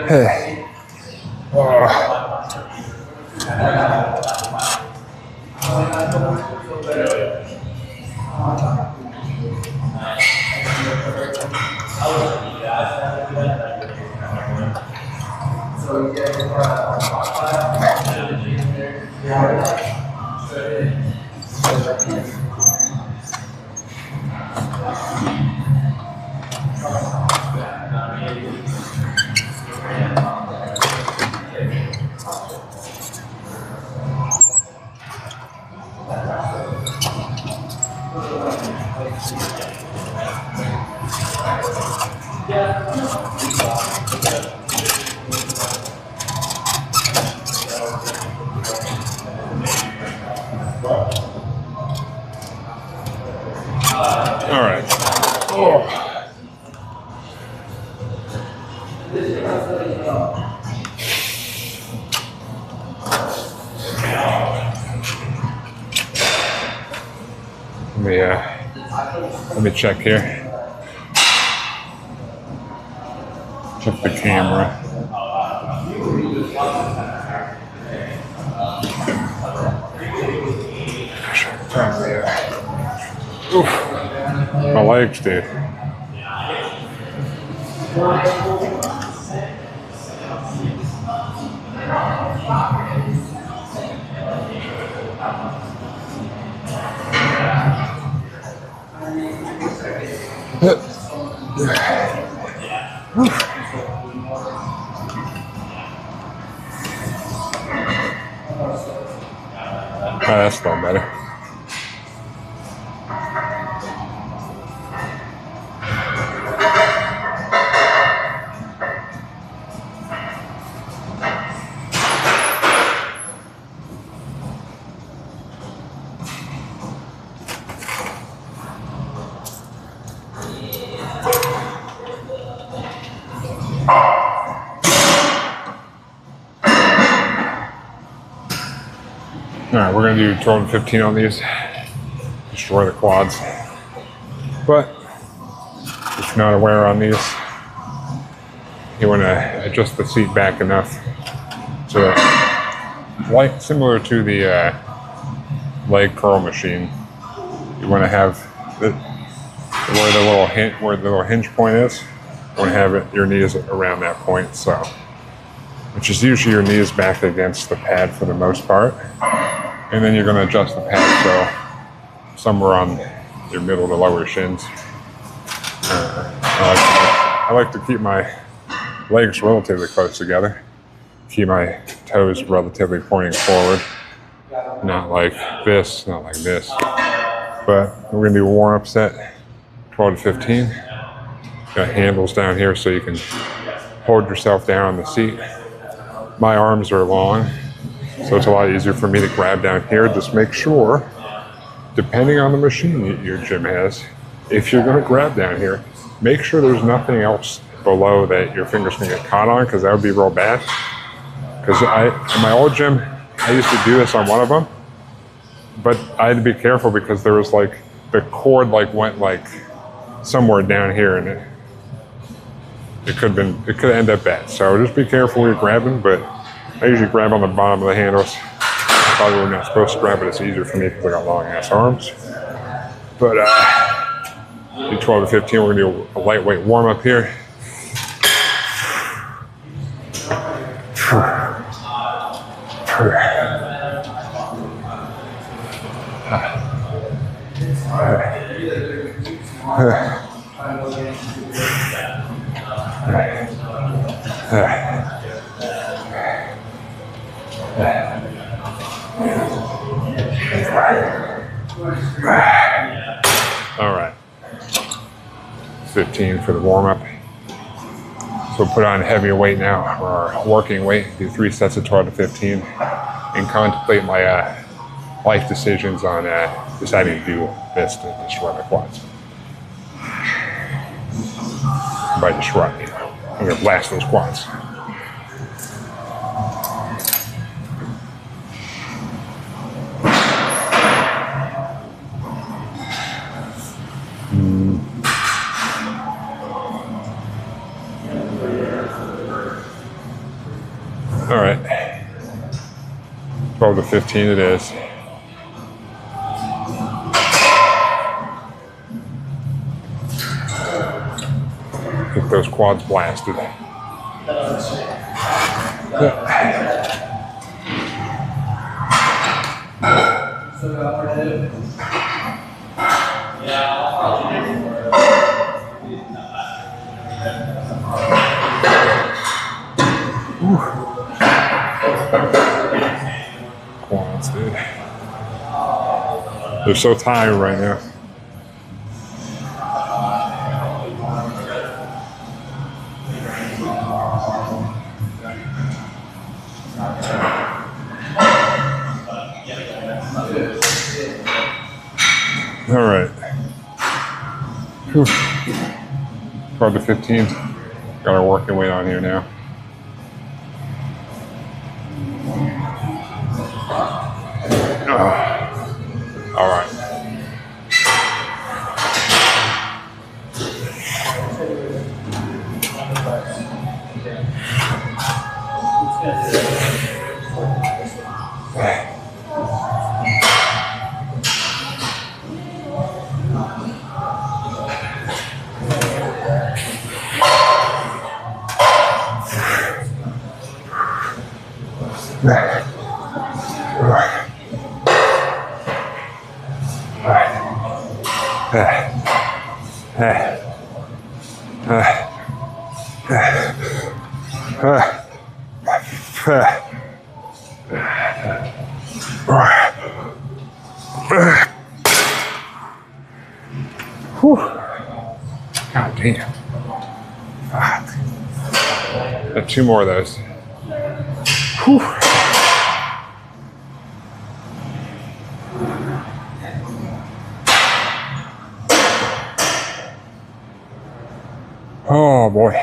Hey. All right. Oh. Let me check here. Check the camera. Oof. My legs, dude. Oh, that's not better. All right, we're gonna do 12 and 15 on these. Destroy the quads. But if you're not aware on these, you wanna adjust the seat back enough so that, like similar to the leg curl machine, you wanna have where the little hinge point is. You wanna have your knees around that point, so which is usually your knees back against the pad for the most part. And then you're going to adjust the pad so somewhere on your middle to lower shins. I like to keep my legs relatively close together. Keep my toes relatively pointing forward. Not like this, not like this. But we're going to do a warm-up set, 12 to 15. Got handles down here so you can hold yourself down on the seat. My arms are long, so it's a lot easier for me to grab down here. Just make sure, depending on the machine your gym has, if you're gonna grab down here, make sure there's nothing else below that your fingers can get caught on, because that would be real bad. Because in my old gym, I used to do this on one of them, but I had to be careful because there was like, the cord like went like somewhere down here, and it could end up bad. So just be careful when you're grabbing, but I usually grab on the bottom of the handles. Probably we're not supposed to grab, but it's easier for me because I got long ass arms. But do 12 to 15, we're gonna do a lightweight warm up here. All right, 15 for the warm-up. So put on heavier weight now, or our working weight. Do 3 sets of 12 to 15, and contemplate my life decisions on deciding to do this to destroy my quads. By destroy, I'm gonna blast those quads. All right, 12 to 15 it is. Get those quads blasted. Quads, dude. They're so tired right now. All right. Whew. Card to 15. Got our working weight on here now. All right. God damn. Fuck. 2 more of those. Whew. Oh boy.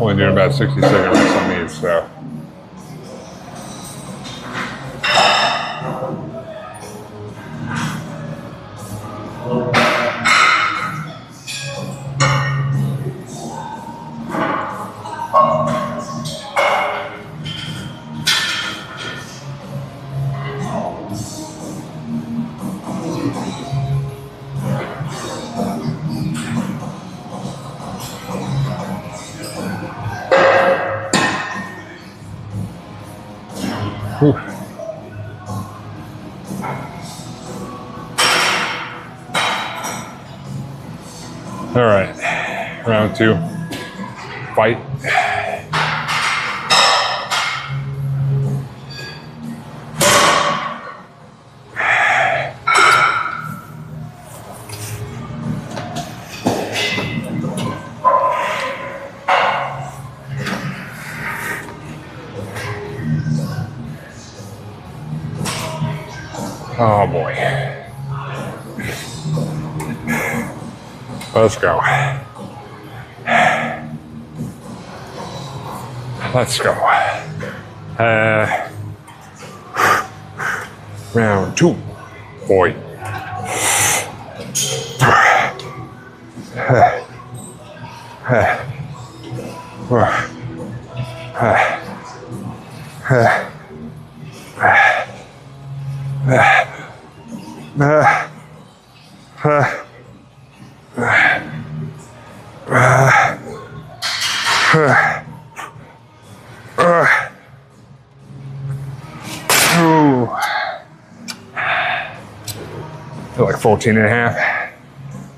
Only doing about 60-second reps on these, so. Whew. All right, round 2, fight. Oh boy. Let's go. Let's go. Round 2, boy. Feel like 14 and a half.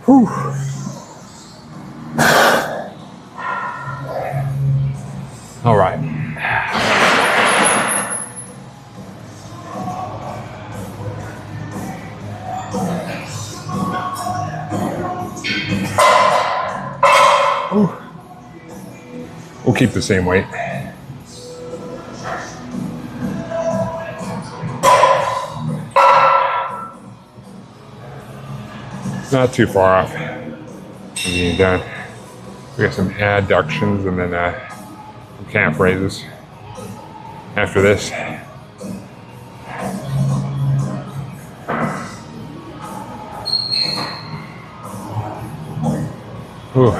Whew. All right. Ooh. We'll keep the same weight. Not too far off from being done. We got some adductions and then some calf raises after this. Whew.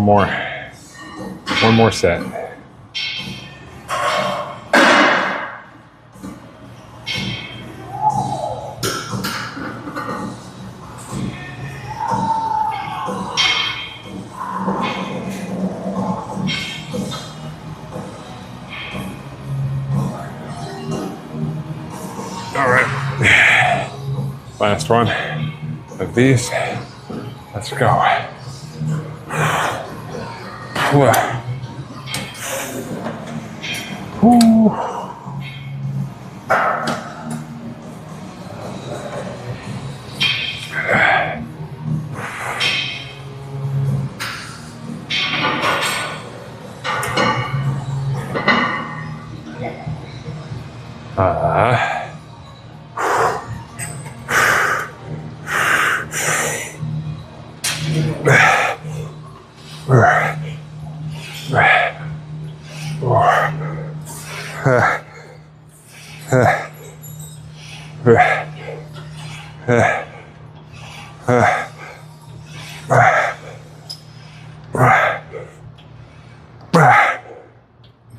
one more set. All right, last one of these. Let's go. Ooh.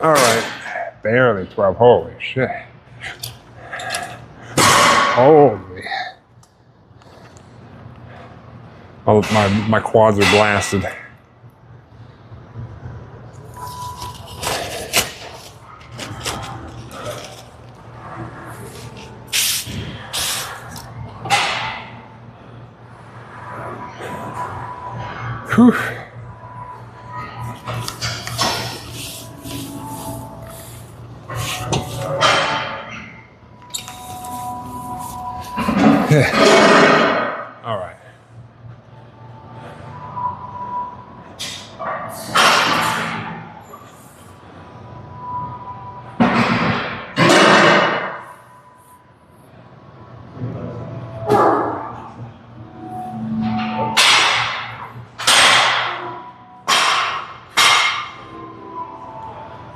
All right, barely 12. Holy shit. Holy. Oh, my quads are blasted. Whew. All right.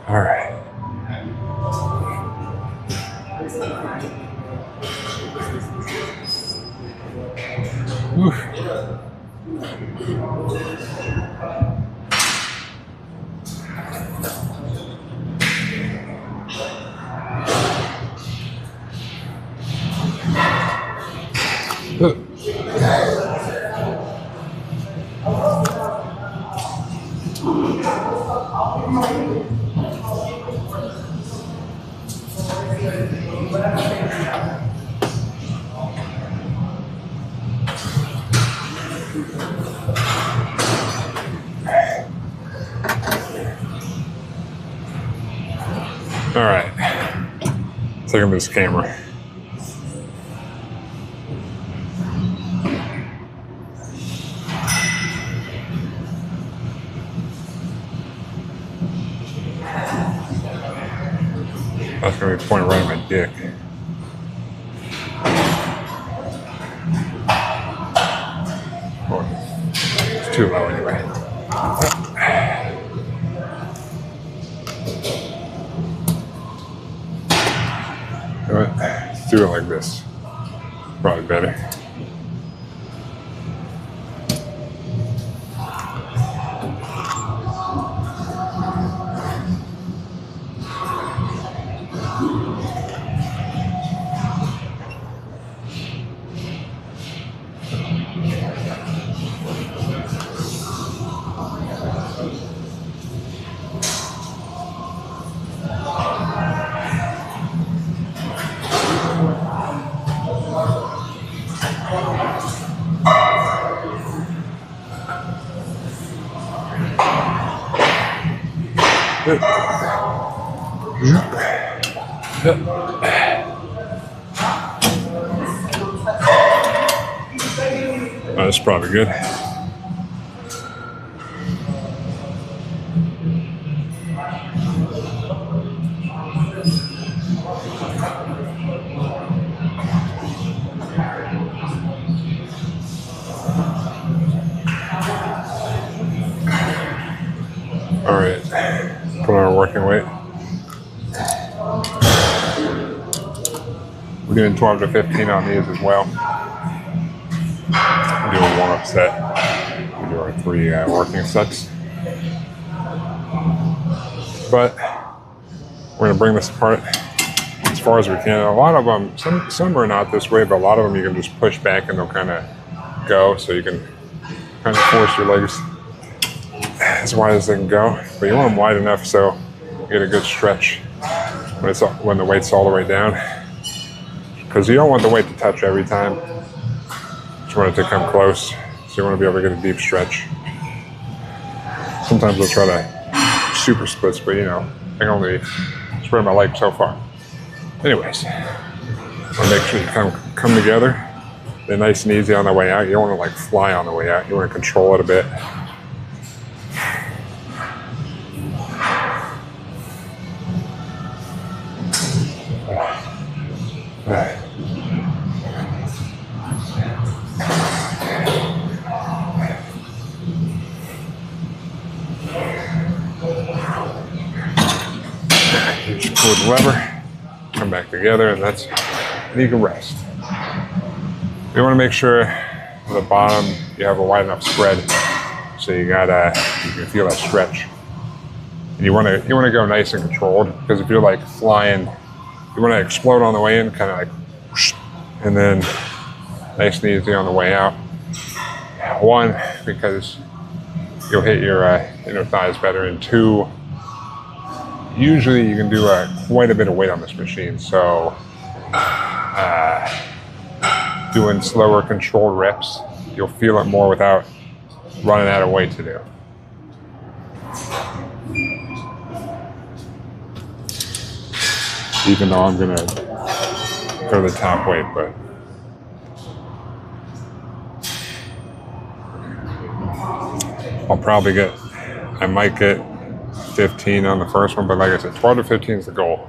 All right. Whew. All right, let's look at this camera. That's gonna be pointing right at my dick. Oh, it's too low anyway. Let's do it like this. Probably better. Oh, that's probably good. All right, put on our working weight. We're doing 12 to 15 on these as well. We'll do a warm-up set. We do our 3 working sets. But we're gonna bring this apart as far as we can. A lot of them, some are not this way, but a lot of them you can just push back and they'll kind of go, so you can kind of force your legs as wide as they can go. But you want them wide enough so you get a good stretch when the weight's all the way down, because you don't want the weight to touch every time. You just want it to come close, so you want to be able to get a deep stretch. Sometimes I'll try to super splits, but you know, I can only spread my leg so far. Anyways, want to make sure you come together. They're nice and easy on the way out. You don't want to like fly on the way out. You want to control it a bit. You just pull the lever, come back together, and you can rest. You want to make sure the bottom you have a wide enough spread, so you can feel that stretch. And you want to go nice and controlled, because if you're like flying, you want to explode on the way in, kind of like whoosh, and then nice and easy on the way out. One, because you'll hit your inner thighs better, and two, usually you can do quite a bit of weight on this machine, so doing slower controlled reps, you'll feel it more without running out of weight to do. Even though I'm gonna go to the top weight, but I might get 15 on the first one, but like I said, 12 to 15 is the goal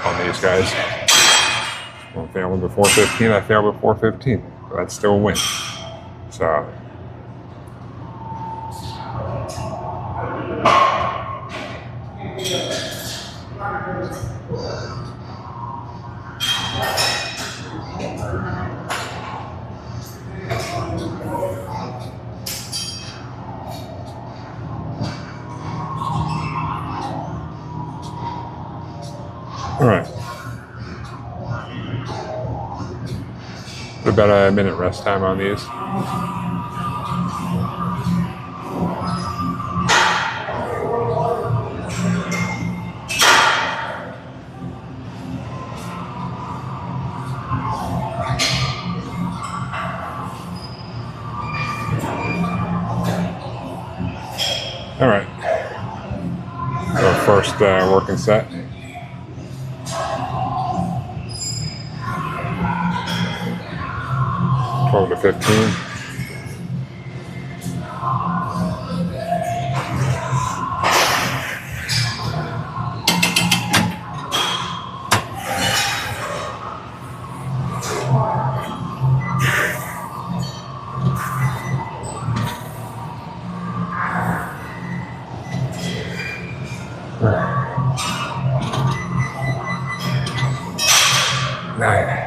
on these guys. I'm failing before 15, I failed before 15. So that's still a win. So all right. About a minute rest time on these. All right. Our first working set. To 15. Nine.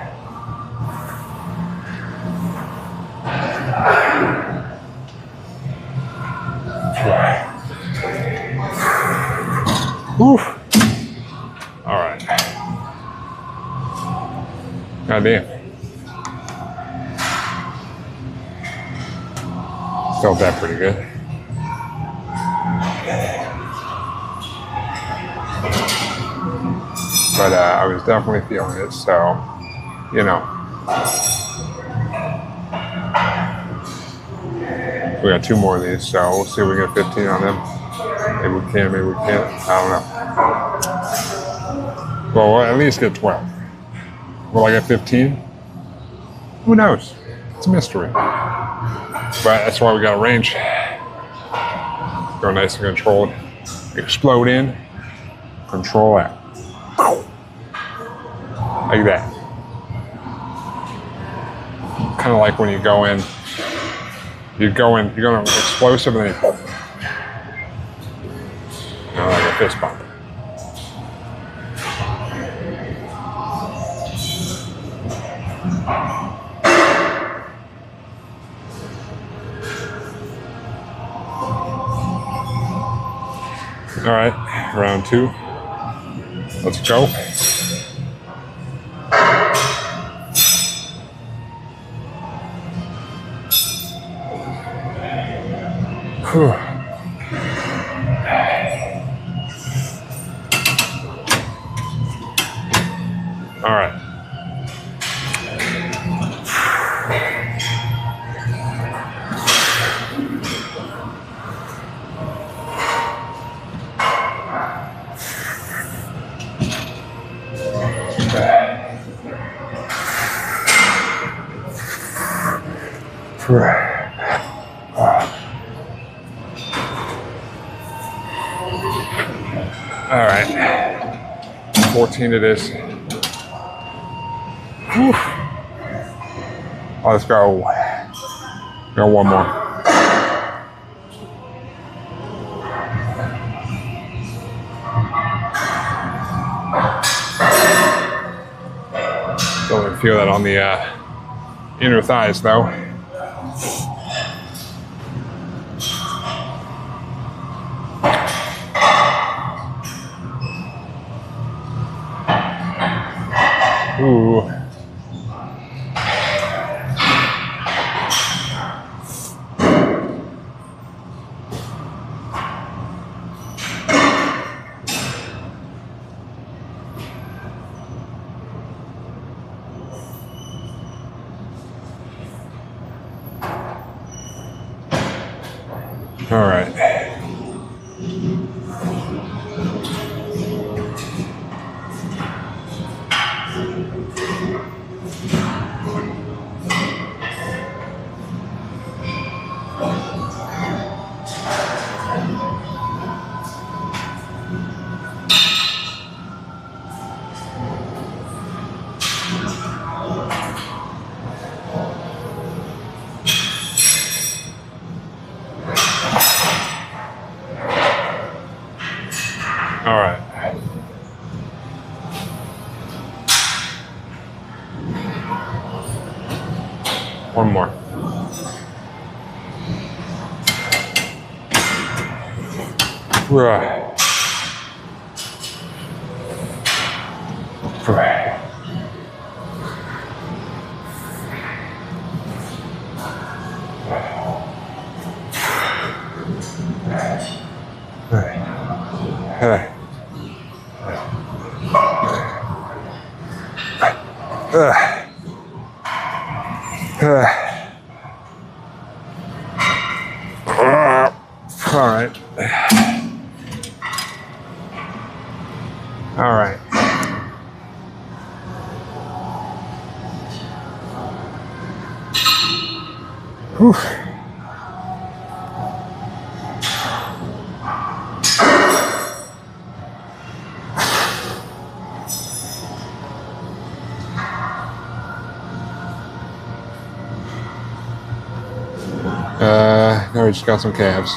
Whew. All right. God damn. Felt that pretty good. But I was definitely feeling it, so, you know. We got 2 more of these, so we'll see if we get 15 on them. Maybe we can, maybe we can't. I don't know. Well, we'll at least get 12. Will I get 15? Who knows? It's a mystery. But that's why we got a range. Go nice and controlled. Explode in, control out. Like that. Kind of like when you go in, you're going explosive and then you like a fist bump. All right. round 2. Let's go. Whew. All right. All right, 14 it is. Whew. Let's go. Go one more. Don't feel that on the inner thighs though. Ooh. All right. All right. One more. Right. Right. Hey. All right. All right. Whew. Now we just got some calves.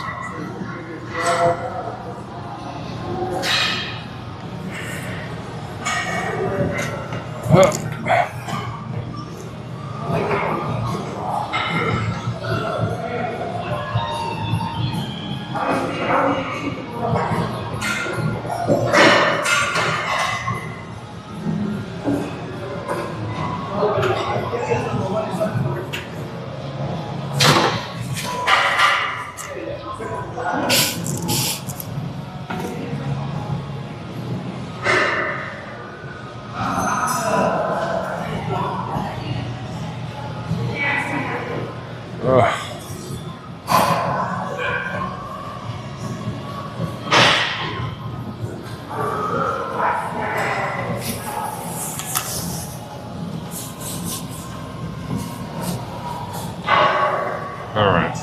All right.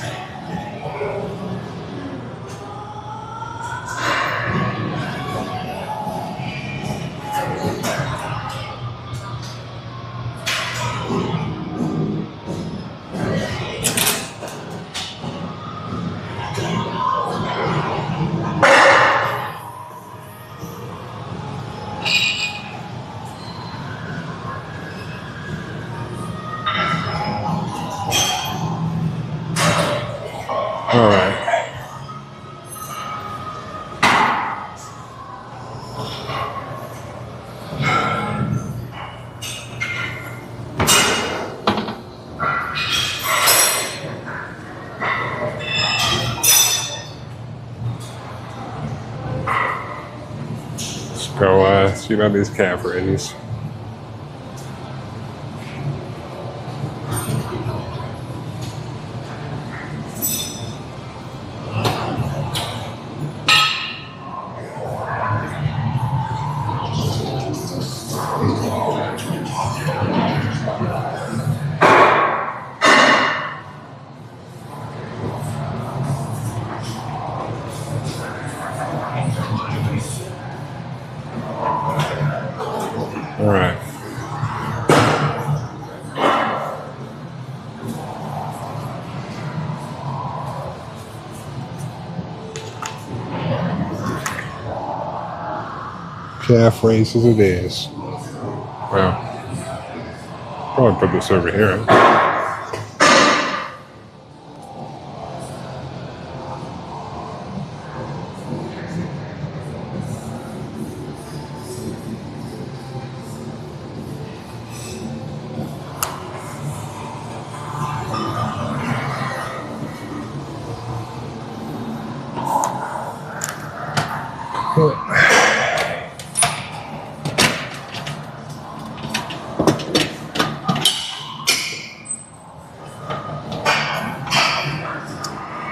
We'll see about these calf raises. All right. Calf races it is. Well, probably put this over here.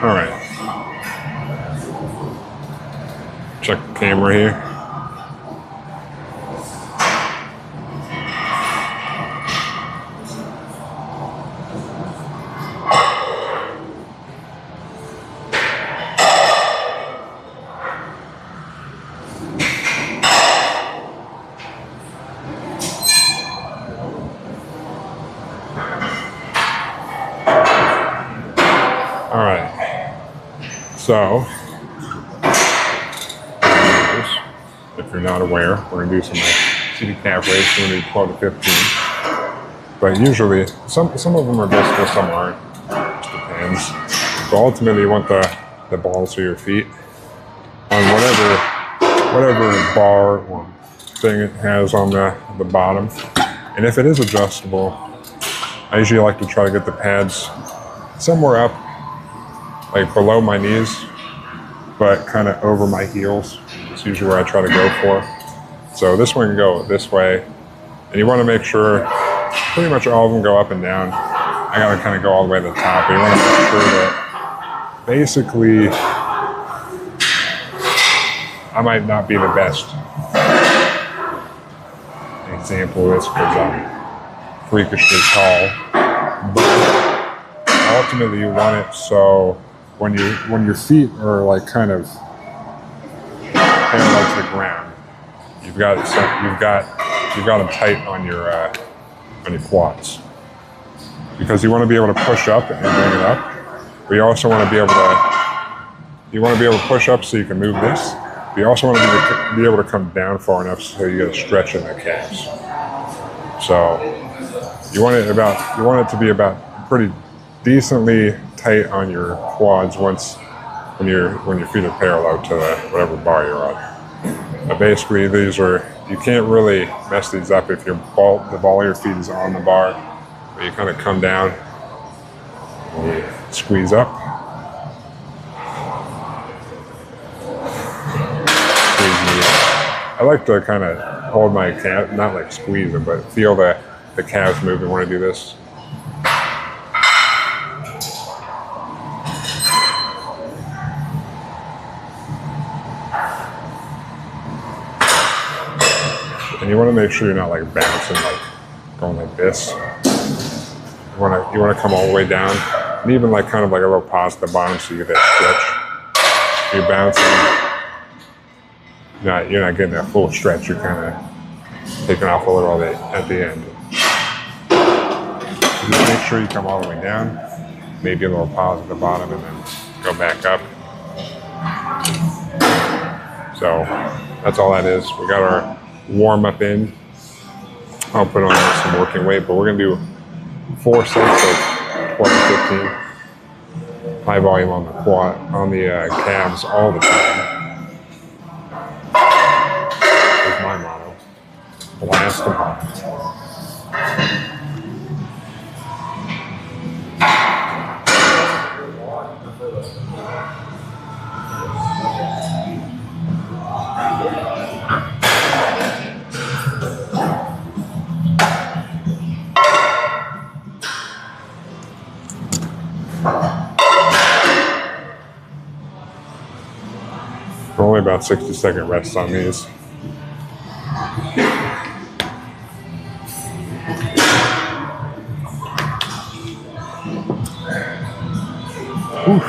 All right. Check the camera here. All right. So, if you're not aware, we're going to do some city calf race. We're going to do 12 to 15. But usually, some of them are visible, some aren't. It just depends. But ultimately, you want the balls of your feet on whatever bar or thing it has on the bottom. And if it is adjustable, I usually like to try to get the pads somewhere up, like below my knees, but kind of over my heels. It's usually where I try to go for. So this one can go this way, and you want to make sure pretty much all of them go up and down. I gotta kind of go all the way to the top. You want to make sure that basically I might not be the best example of this because I'm freakishly tall, but ultimately you want it so when your feet are like kind of parallel to the ground, you've got them tight on your quads, because you want to be able to push up and bring it up, but you also want to be able to push up so you can move this. But you also want to be able to come down far enough so you get a stretch in the calves. So you want it to be about pretty decently tight on your quads when your feet are parallel to whatever bar you're on. But basically, you can't really mess these up if the ball of your feet is on the bar, but you kind of come down and you squeeze up. I like to kind of hold my calf, not like squeeze them, but feel the calves moving when I do this. And you want to make sure you're not like bouncing, like going like this. You want to come all the way down, and even like kind of like a little pause at the bottom so you get that stretch. You're bouncing. You're not getting that full stretch. You're kind of taking off a little bit at the end. Just make sure you come all the way down. Maybe a little pause at the bottom, and then go back up. So that's all that is. We got our warm up in. I'll put on some working weight, but we're gonna do 4 sets of 12 to 15. High volume on the calves all the time. Is my motto. Blast them hard. about 60-second rests on these. Whew.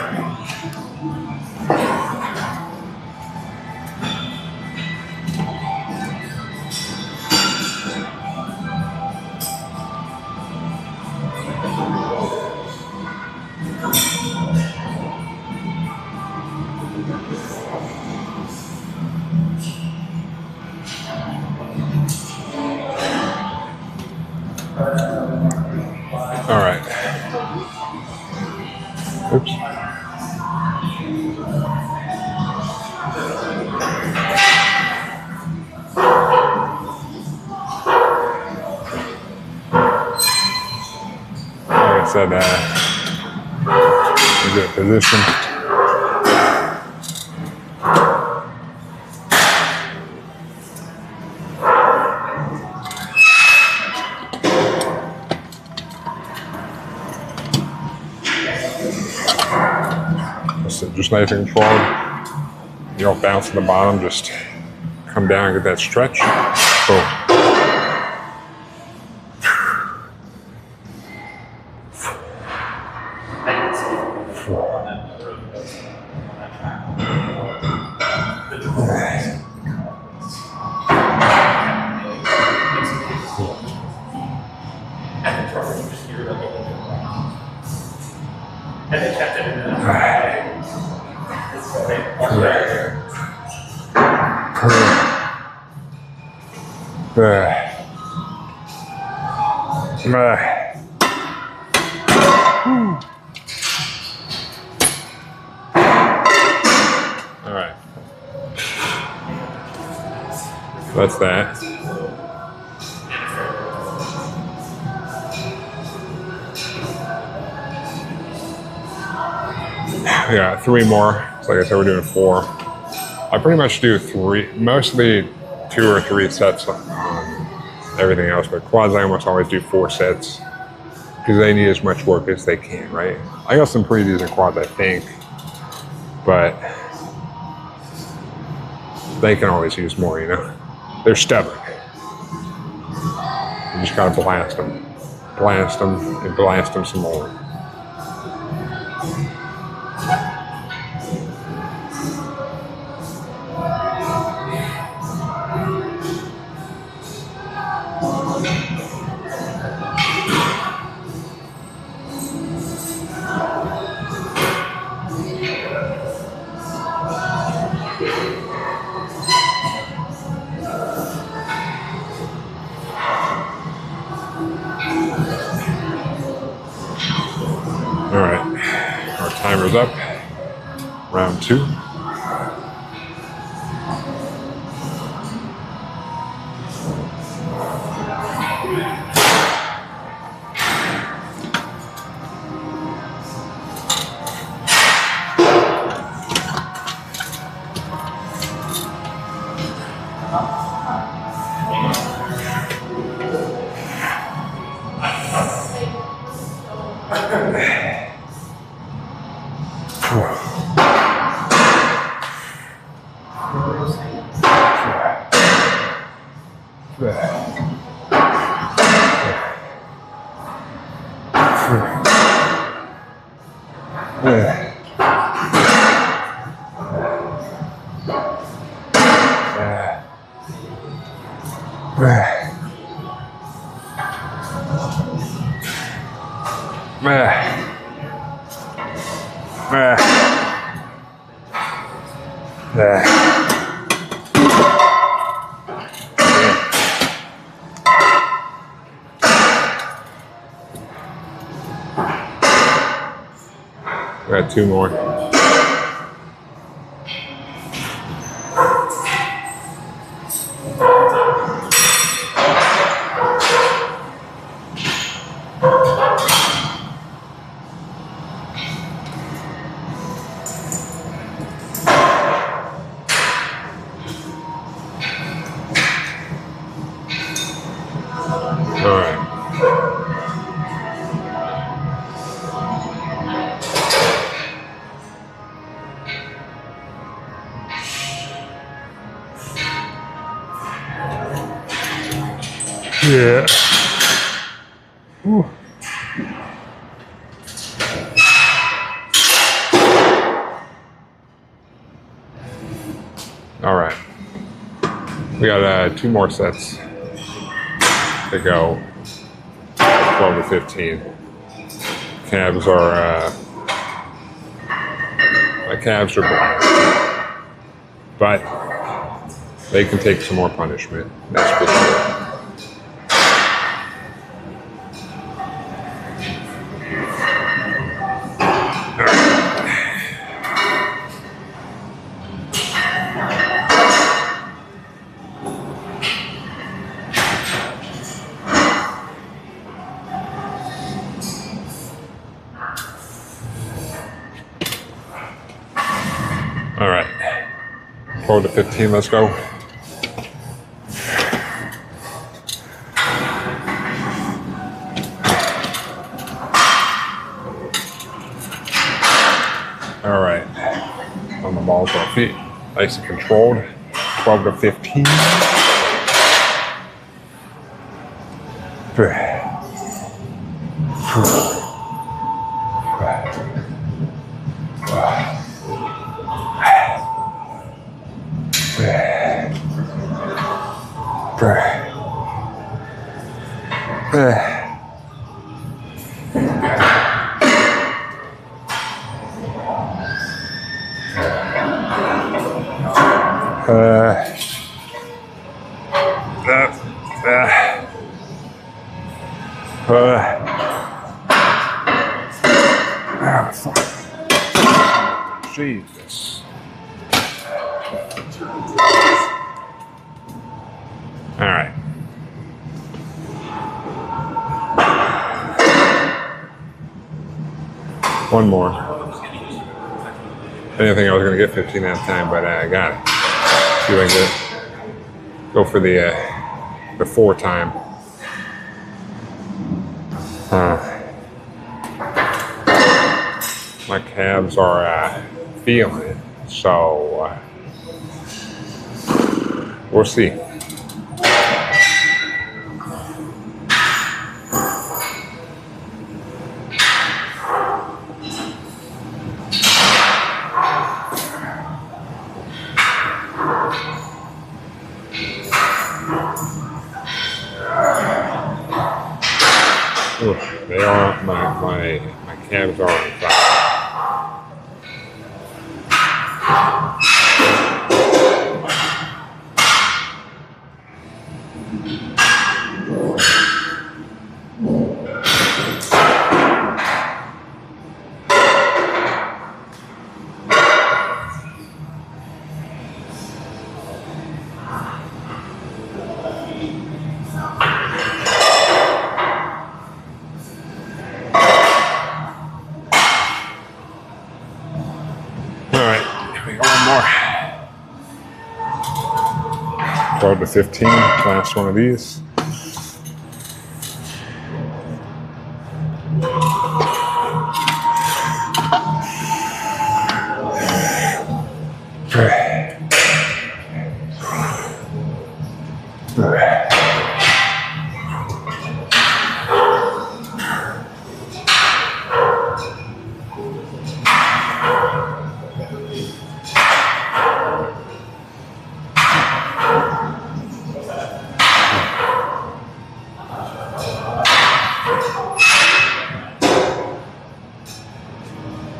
All right. Oops. Like I said, good position. Just nice and controlled. You don't bounce to the bottom, just come down and get that stretch. Boom. All right. That's that. Yeah, 3 more. So like I said, we're doing 4. I pretty much do 3, mostly 2 or 3 sets on everything else, but quads I almost always do 4 sets because they need as much work as they can, right? I got some pretty decent quads, I think, but they can always use more, you know? They're stubborn. You just gotta blast them, and blast them some more. All right, our timer's up. Round 2. Got 2 more. All right. Yeah. Whew. All right. We got 2 more sets to go. 12 to 15. Calves are my calves are blind, but they can take some more punishment. That's for sure. All right, 12 to 15, let's go. All right, on the balls of our feet, nice and controlled, 12 to 15. Jesus. All right. One more. I didn't think I was going to get 15 that time, but I got it. See if I can get it. Go for the 4 time. My calves are feeling it, so we'll see. Ooh, they are my calves are on fire. One more. 12 to 15, last one of these.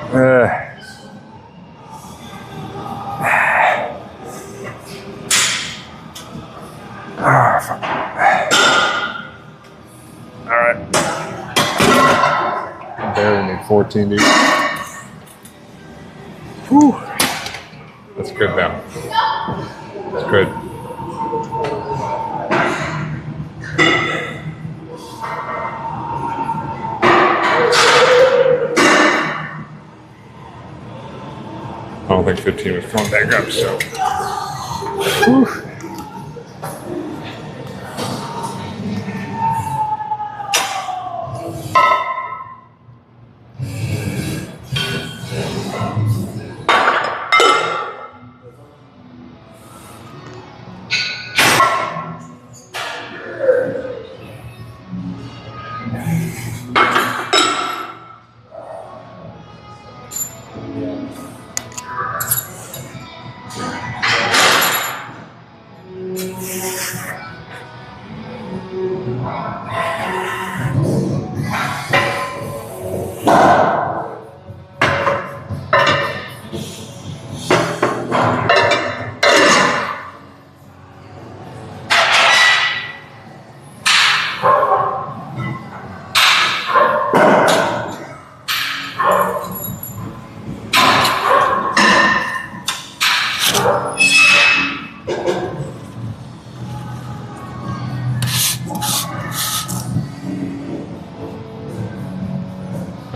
Alright. Barely need 14 deep. Whew. That's good now. That's good. I don't think 15 was coming back up, so. Whew.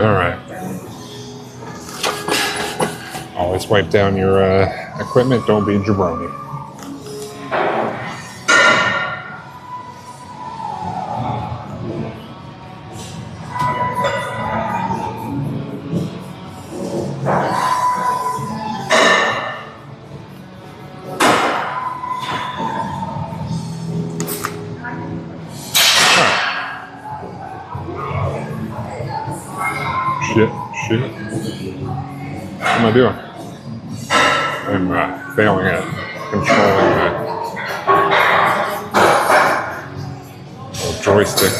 All right. Always wipe down your equipment. Don't be jabroni. Shit. What am I doing? I'm failing at controlling the little joystick.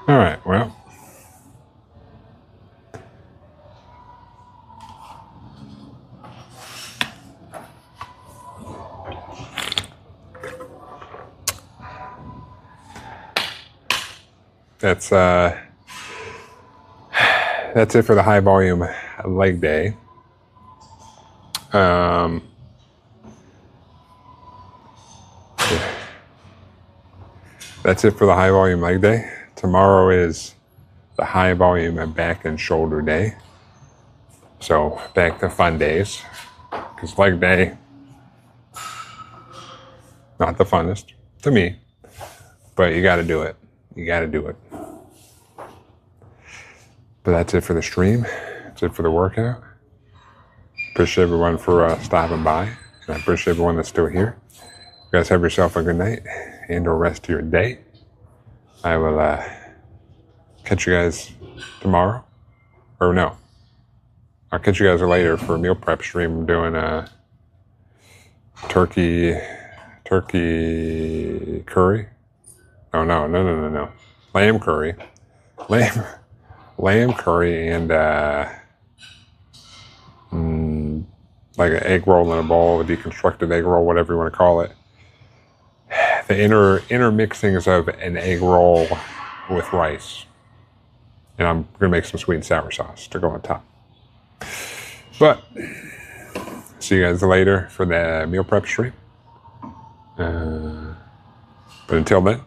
All right, well. That's it for the high volume leg day. That's it for the high volume leg day. Tomorrow is the high volume back and shoulder day. So back to fun days. Because leg day, not the funnest to me, but you got to do it. You got to do it. But that's it for the stream. That's it for the workout. Appreciate everyone for stopping by. And I appreciate everyone that's still here. You guys have yourself a good night and the rest of your day. I will catch you guys tomorrow. Or no. I'll catch you guys later for a meal prep stream. I'm doing a turkey curry. Oh, no. Lamb curry. Lamb curry and like an egg roll in a bowl, a deconstructed egg roll, whatever you want to call it. The intermixings of an egg roll with rice. And I'm going to make some sweet and sour sauce to go on top. But, see you guys later for the meal prep stream. But until then,